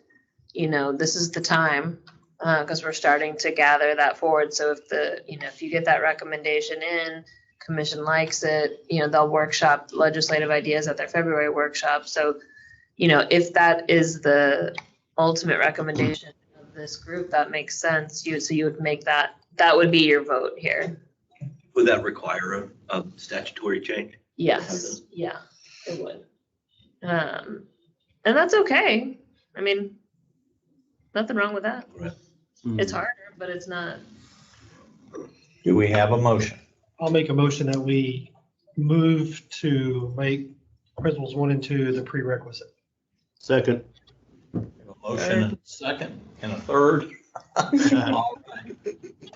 you know, this is the time, because we're starting to gather that forward. So if you get that recommendation in, commission likes it, you know, they'll workshop legislative ideas at their February workshop. So, you know, if that is the ultimate recommendation of this group, that makes sense. So you would make that would be your vote here. Would that require a statutory change? Yes, yeah, it would. And that's okay. I mean, nothing wrong with that. It's harder, but it's not. Do we have a motion? I'll make a motion that we move to make principles 1 and 2 the prerequisite. Second. A motion and a second and a third.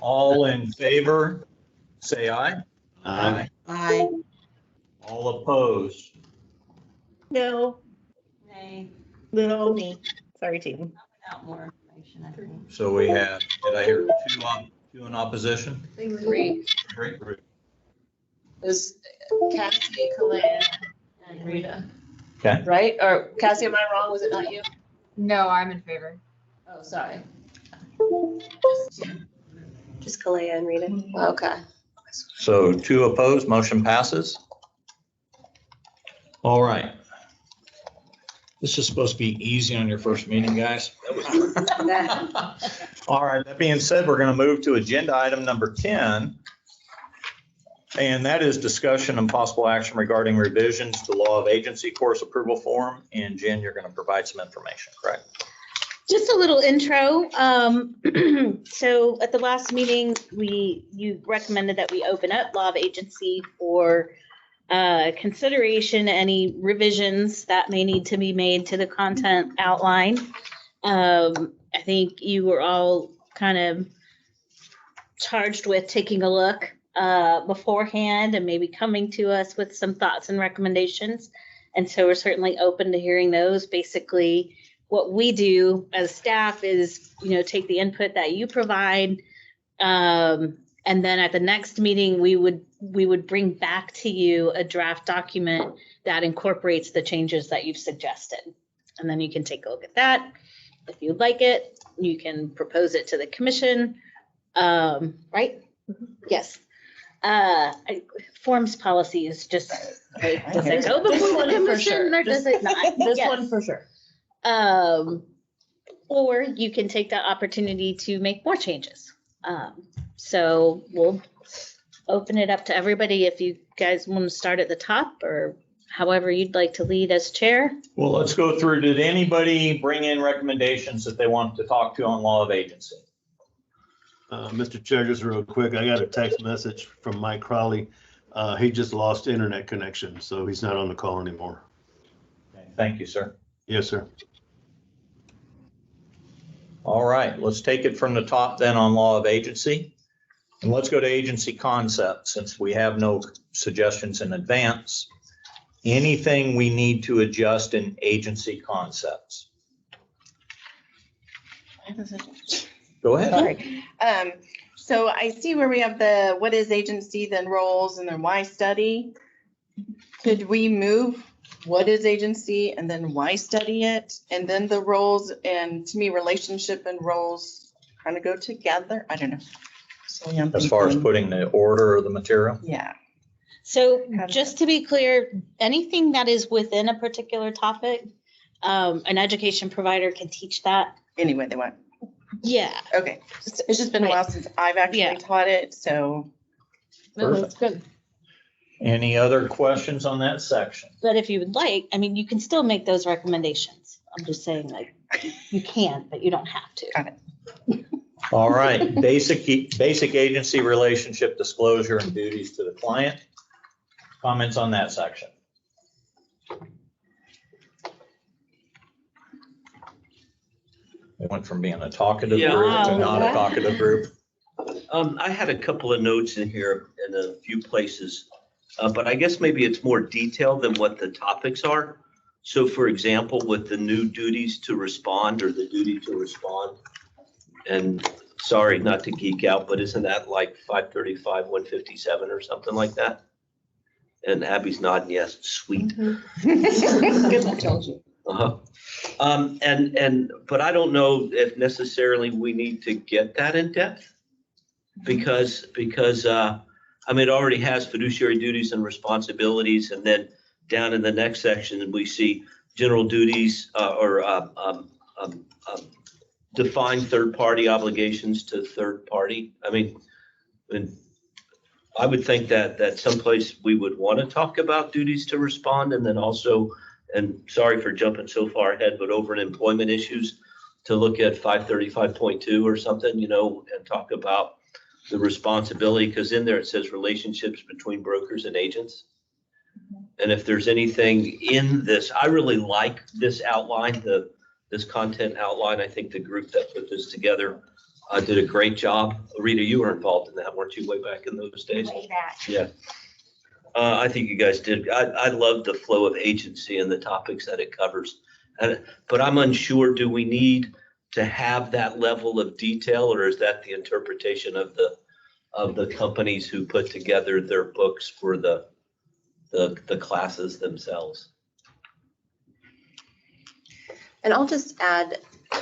All in favor, say aye. Aye. Aye. All opposed? No, Nay, little me. Sorry, team. without more information, I think. So we have, did I hear two in opposition? Three. Three. Is Cassie, Kalan, and Rita. Okay. Right? Or Cassie, am I wrong? Was it not you? No, I'm in favor. Oh, sorry. Just Kalea and Rita. Okay. So 2 opposed, motion passes. All right. This is supposed to be easy on your first meeting, guys. All right, that being said, we're going to move to agenda item number 10. And that is discussion and possible action regarding revisions to law of agency course approval form. And Jen, you're going to provide some information, correct? Just a little intro. So at the last meeting, you recommended that we open up law of agency for consideration, any revisions that may need to be made to the content outline. I think you were all kind of charged with taking a look beforehand and maybe coming to us with some thoughts and recommendations. And so we're certainly open to hearing those. Basically, what we do as staff is, take the input that you provide. And then at the next meeting, we would bring back to you a draft document that incorporates the changes that you've suggested. And then you can take a look at that. If you like it, you can propose it to the commission. Right? Yes. Forms policy is just, like, does it go before the commission or does it not? This Yes. one for sure. Or you can take that opportunity to make more changes. So we'll open it up to everybody if you guys want to start at the top or however you'd like to lead as chair. Well, let's go through. Did anybody bring in recommendations that they want to talk to on law of agency? Mr. Chair, just real quick, I got a text message from Mike Crowley. He just lost internet connection, so he's not on the call anymore. Okay, thank you, sir. Yes, sir. All right, let's take it from the top then on law of agency. And let's go to agency concept since we have no suggestions in advance. Anything we need to adjust in agency concepts? Go ahead. Sorry. So I see where we have the what is agency, then roles, and then why study. Could we move what is agency and then why study it? And then the roles, and to me, relationship and roles kind of go together. I don't know. So yeah, I'm As far as thinking- putting the order of the material? Yeah. So just to be clear, anything that is within a particular topic, an education provider can teach that. Any way they want. Yeah. Okay. It's just been a while since I've actually taught it, so. No, that's good. Any other questions on that section? But if you would like, I mean, you can still make those recommendations. I'm just saying, like, you can, but you don't have to. Got it. All right, basic agency relationship disclosure and duties to the client. Comments on that section? It went from being a talkative Yeah. group to not a talkative group. I had a couple of notes in here in a few places, but I guess maybe it's more detailed than what the topics are. So for example, with the new duties to respond or the duty to respond, and sorry not to geek out, but isn't that like 535, 157 or something like that? And Abby's nodding yes, sweet. Good luck, Josie. Uh-huh. But I don't know if necessarily we need to get that in depth because I mean, it already has fiduciary duties and responsibilities. And then down in the next section, we see general duties or define third-party obligations to third party. I mean, I would think that someplace we would want to talk about duties to respond, and then also, and sorry for jumping so far ahead, but over in employment issues, to look at 535.2 or something, you know, and talk about the responsibility, because in there it says relationships between brokers and agents. And if there's anything in this, I really like this outline, this content outline. I think the group that put this together did a great job. Rita, you were involved in that, weren't you, way back in those days? Way back. Yeah. I think you guys did. I love the flow of agency and the topics that it covers. But I'm unsure, do we need to have that level of detail, or is that the interpretation of the companies who put together their books for the classes themselves? And I'll just add,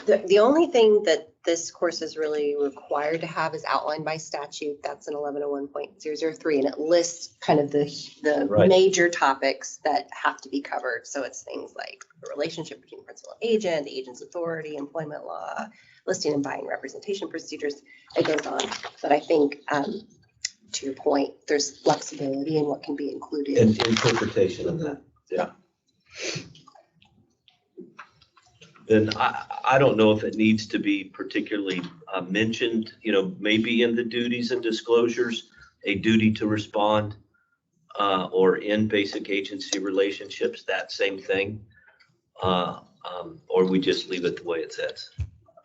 the only thing that this course is really required to have is outlined by statute. That's in 1101.003, and it lists kind of the Right. major topics that have to be covered. So it's things like the relationship between principal and agent, the agent's authority, employment law, listing and buying representation procedures. It goes on. But I think, to your point, there's flexibility in what can be included. And interpretation of that, yeah. And I don't know if it needs to be particularly mentioned, you know, maybe in the duties and disclosures, a duty to respond, or in basic agency relationships, that same thing. Or we just leave it the way it says.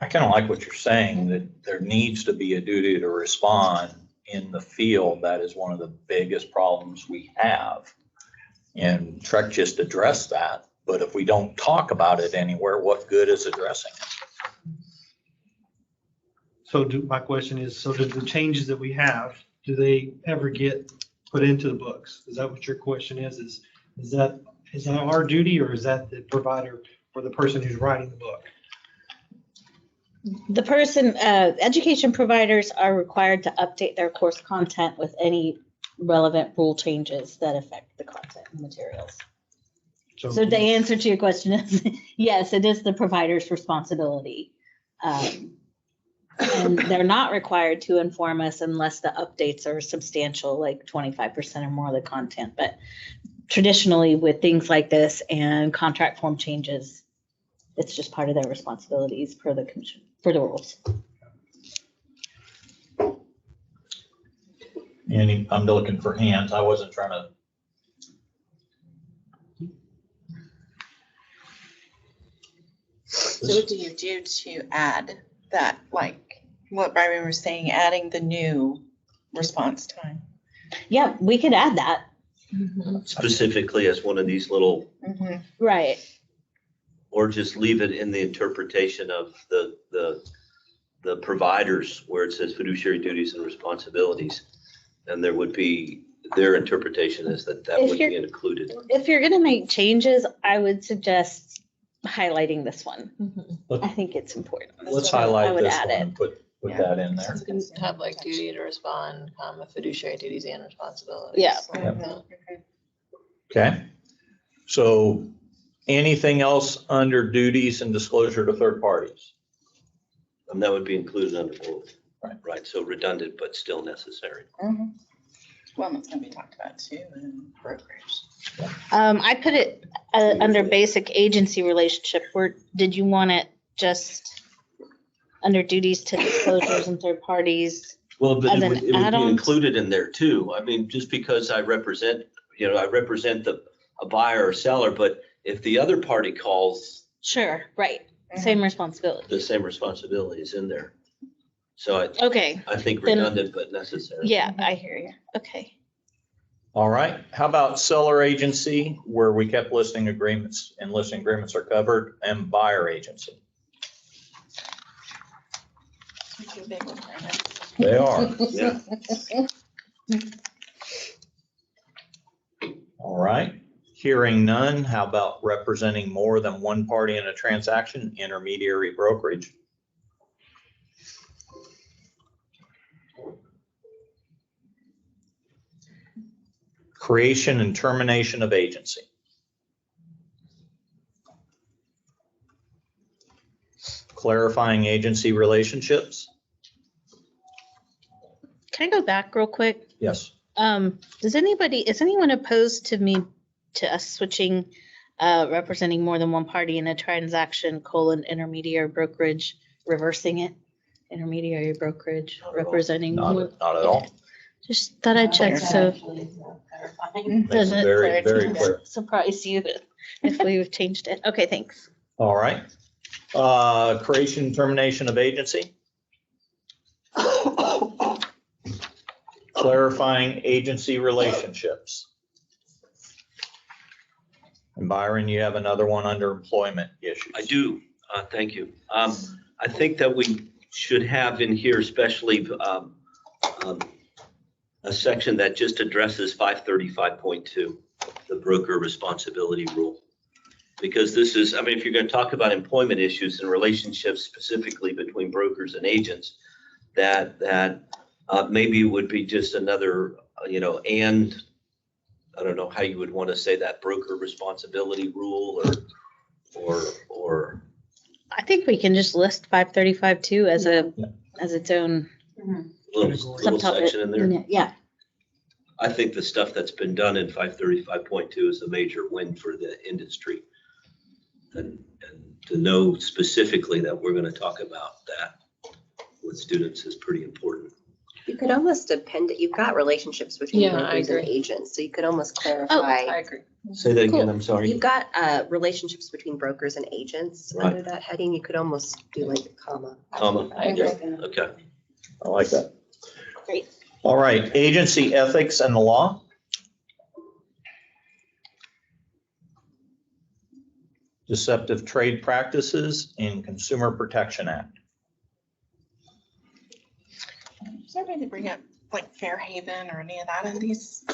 I kind of like what you're saying, that there needs to be a duty to respond in the field. That is one of the biggest problems we have. And Trek just addressed that. But if we don't talk about it anywhere, what good is addressing it? So my question is, so do the changes that we have, do they ever get put into the books? Is that what your question is? Is that our duty, or is that the provider or the person who's writing the book? The person, education providers are required to update their course content with any relevant rule changes that affect the content and materials. So the answer to your question is, yes, it is the provider's responsibility. And they're not required to inform us unless the updates are substantial, like 25% or more of the content. But traditionally with things like this and contract form changes, it's just part of their responsibilities per the commission, for the rules. And I'm looking for hands. I wasn't trying to. So what do you do to add that, like what Byron was saying, adding the new response time? Yeah, we could add that. Specifically as one of these little, Right. or just leave it in the interpretation of the providers where it says fiduciary duties and responsibilities. And there would be, their interpretation is that If would you're- be included. If you're gonna make changes, I would suggest highlighting this one. I think it's important. Let's So I highlight would this add one it. and put that in there. Have like duty to respond, fiduciary duties and responsibilities. Yeah. Okay. So anything else under duties and disclosure to third parties? And that would be included under both. Right, so redundant, but still necessary. Well, that's gonna be talked about too in programs. I put it under basic agency relationship. Where did you want it just under duties to disclosures and third parties? Well, but As it an would be add-on? included in there too. I mean, just because I represent a buyer or seller, but if the other party calls, Sure, right. Same responsibility. the same responsibility is in there. So Okay. I think Then- redundant but necessary. Yeah, I hear you. Okay. All right. How about seller agency, where we kept listing agreements and listing agreements are covered, and buyer agency? They are. Yeah. All right. Hearing none, how about representing more than one party in a transaction, intermediary brokerage? Creation and termination of agency. Clarifying agency relationships. Can I go back real quick? Yes. Is anyone opposed to us switching, representing more than one party in a transaction, intermediary brokerage, reversing it? Intermediary brokerage, representing. Not more- at all. Just thought I'd check, so. Makes Does it it very, very clear. surprise you if we've changed it? Okay, thanks. All right. Creation, termination of agency. Clarifying agency relationships. And Byron, you have another one under employment issues. I do, thank you. I think that we should have in here especially a section that just addresses 535.2, the broker responsibility rule. Because this is, I mean, if you're going to talk about employment issues and relationships specifically between brokers and agents, that maybe it would be just another, and I don't know how you would want to say that, broker responsibility rule or. I think we can just list 535 too as its own Little subtopic. section in there. Yeah. I think the stuff that's been done in 535.2 is a major win for the industry. And to know specifically that we're going to talk about that with students is pretty important. You could almost depend it. You've got relationships between Yeah, I brokers and agree. agents, so you could almost clarify. I agree. Say that again, Cool. I'm sorry. You've got relationships between brokers and agents Right. under that heading. You could almost do like a comma. Comma. I agree. Okay. I like that. Great. All right, agency ethics and the law. Deceptive Trade Practices and Consumer Protection Act. Is there a way to bring up like Fairhaven or any of that in these?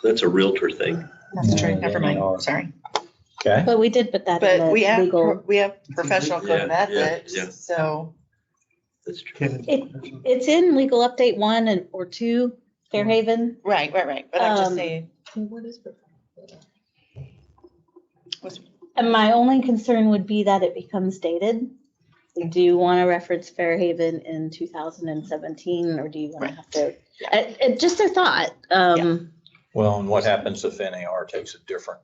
That's a realtor thing. That's true, Yeah, never they are. mind, sorry. Okay, But we did put that in But the we have, legal. we have professional code of Yeah, yeah, ethics, yeah. so. That's true. It's in legal update 1 or 2, Fairhaven. Right, but I'm just Um, saying. And my only concern would be that it becomes dated. Do you want to reference Fairhaven in 2017, or do you want to have to? Just a thought. well, and what happens if NAR takes a different,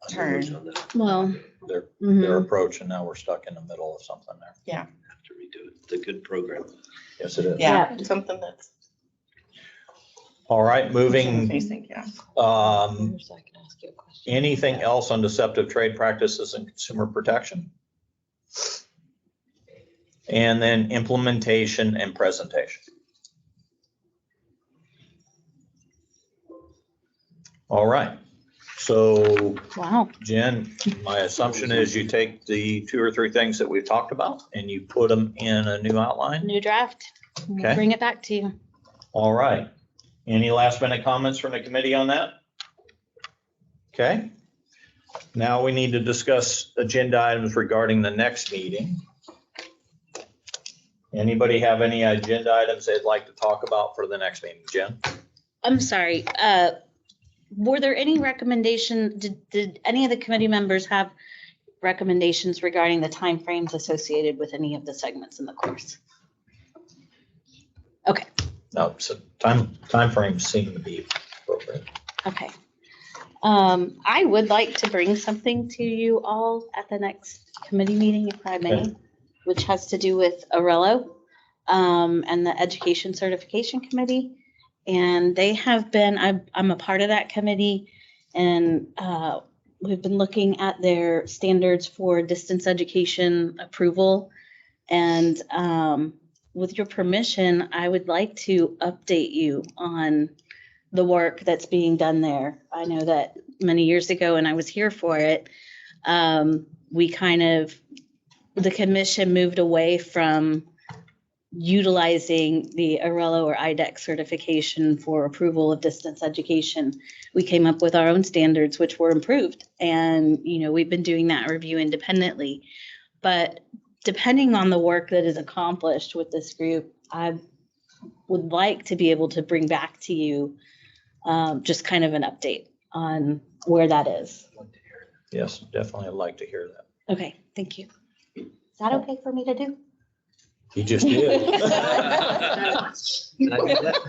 Turn. On that. Well. their mhm. approach, and now we're stuck in the middle of something there? Have to redo it. It's a good program. Yes, it is. Yeah, something that's All right, moving, facing, yeah. anything else on deceptive trade practices and consumer protection? And then implementation and presentation. All right, so Wow. Jen, my assumption is you take the 2 or 3 things that we've talked about and you put them in a new outline? New draft. We'll Okay. Bring it back to you. All right. Any last minute comments from the committee on that? Okay. Now we need to discuss agenda items regarding the next meeting. Anybody have any agenda items they'd like to talk about for the next meeting? Jen? I'm sorry. Were there any recommendation, did any of the committee members have recommendations regarding the timeframes associated with any of the segments in the course? Okay, No, so timeframes seem to be appropriate. okay. I would like to bring something to you all at the next committee meeting, if I may, Okay. which has to do with Arello and the Education Certification Committee. And they have been, I'm a part of that committee, and we've been looking at their standards for distance education approval. And with your permission, I would like to update you on the work that's being done there. I know that many years ago, and I was here for it, the commission moved away from utilizing the Arello or IDEX certification for approval of distance education. We came up with our own standards, which were improved. And, we've been doing that review independently. But depending on the work that is accomplished with this group, I would like to be able to bring back to you just kind of an update on where that is. Yes, definitely I'd like to hear that. Okay, thank you. Is that okay for me to do? You just did. Can I do that?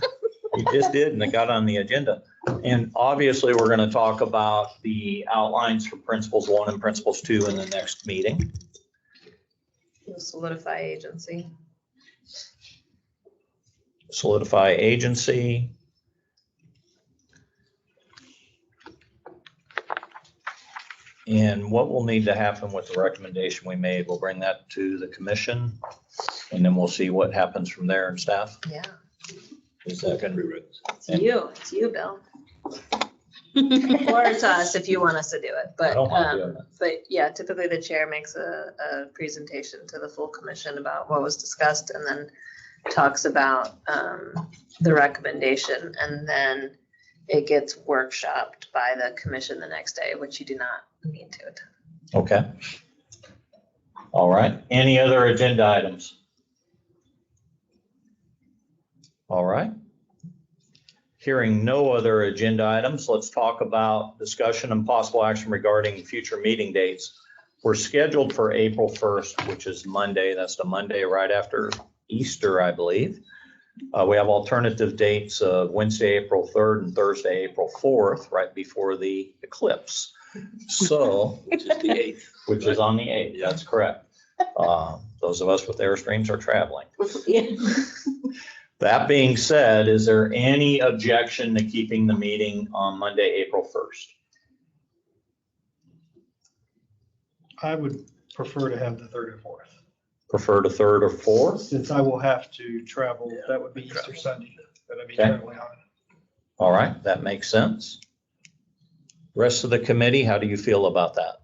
You just did, and it got on the agenda. And obviously, we're going to talk about the outlines for principles 1 and principles 2 in the next meeting. Solidify agency. Solidify agency. And what will need to happen with the recommendation we made, we'll bring that to the commission, and then we'll see what happens from there and staff. Yeah. Is that going to be It's you, Bill. Or it's us if you want us to do it, I don't mind doing that. but yeah, typically the chair makes a presentation to the full commission about what was discussed and then talks about the recommendation, and then it gets workshopped by the commission the next day, which you do not need to attend. Okay. All right. Any other agenda items? All right. Hearing no other agenda items, let's talk about discussion and possible action regarding future meeting dates. We're scheduled for April 1st, which is Monday. That's the Monday right after Easter, I believe. We have alternative dates of Wednesday, April 3rd and Thursday, April 4th, right before the eclipse. So, Which is the 8th. which is on the 8th, that's correct. Those of us with Airstreams are traveling. That being said, is there any objection to keeping the meeting on Monday, April 1st? I would prefer to have the 3rd and 4th. Prefer to 3rd or 4th? Since I will have to travel, that would be Easter Sunday that I'd be Okay. traveling on. All right, that makes sense. Rest of the committee, how do you feel about that?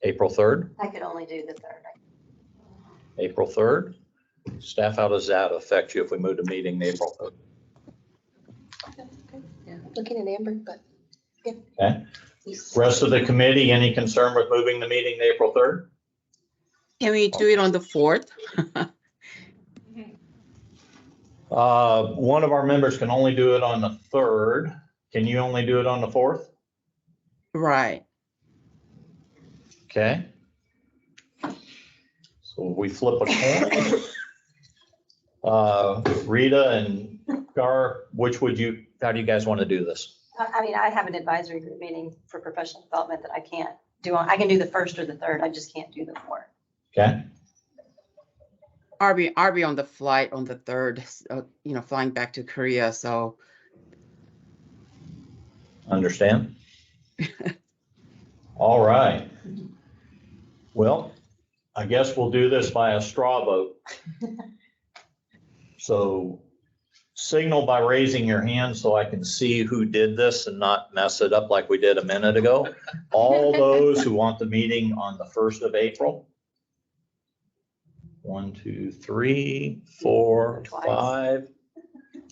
April 3rd? I could only do the 3rd. April 3rd? Staff, how does that affect you if we move the meeting to April 3rd? Looking at Amber, but Okay. Rest of the committee, any concern with moving the meeting to April 3rd? Can we do it on the 4th? One of our members can only do it on the 3rd. Can you only do it on the 4th? Right. Okay. So we flip a coin. Rita and Gar, how do you guys want to do this? I mean, I have an advisory group meeting for professional development that I can't do on, I can do the 1st or the 3rd, I just can't do the 4th. Okay. I'll be on the flight on the 3rd, flying back to Korea, so. Understand? All right. Well, I guess we'll do this by a straw vote. So signal by raising your hand so I can see who did this and not mess it up like we did a minute ago. All those who want the meeting on the 1st of April. 1, 2, 3, 4, 5.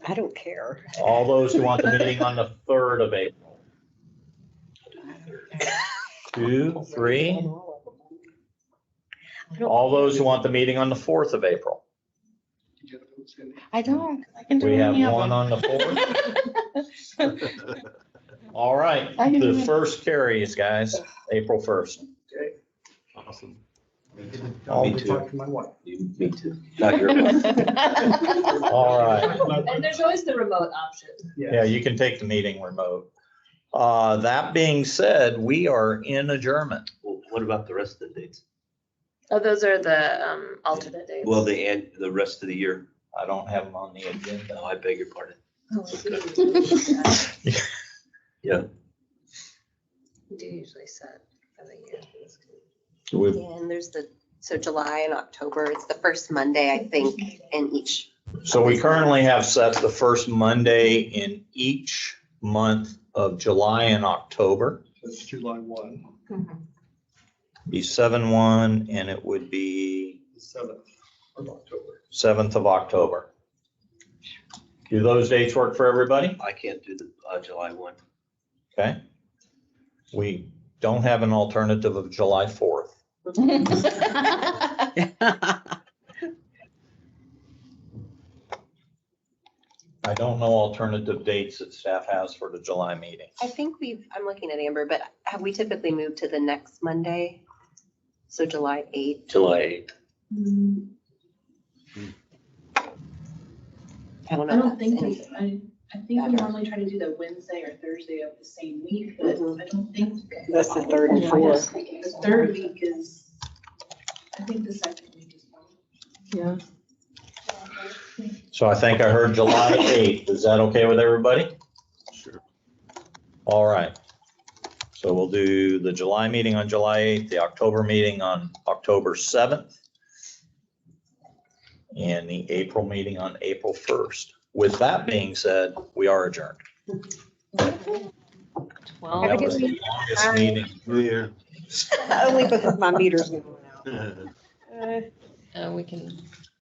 I don't care. All those who want the meeting on the 3rd of April. 2, 3. All those who want the meeting on the 4th of April. I don't. I can do We have any of one them. on the 4th. All right, I can do the it. first carries, guys, April 1st. Awesome. I'll Me be too. talking to my wife. Me too. Not your fault. All right. And there's always the remote option. Yeah, you can take the meeting remote. That being said, we are in adjournment. Well, what about the rest of the dates? Oh, those are the alternate dates. Well, the rest of the year. I don't have them on the agenda. No, I beg your pardon. Oh, we do. Yeah. We do usually set for the year. and there's so July and October, it's the first Monday, I think, in each. So we currently have set the first Monday in each month of July and October. That's July 1, Be 7/1, and it would be the 7th of October. 7th of October. Do those dates work for everybody? I can't do the July 1. Okay. We don't have an alternative of July 4th. I don't know alternative dates that staff has for the July meeting. I think I'm looking at Amber, but have we typically moved to the next Monday? So July 8th? July 8th. I don't know. I if don't that's think, anything. I I think we normally try to do the Wednesday or Thursday of the same week, but I don't think. That's the third and fourth. The third week is, I think the second week is fine. Yeah. So I think I heard July 8th. Is that okay with everybody? Sure. All right. So we'll do the July meeting on July 8th, the October meeting on October 7th, and the April meeting on April 1st. With that being said, we are adjourned. That was the longest meeting. Here. Only because my meter's going out. We can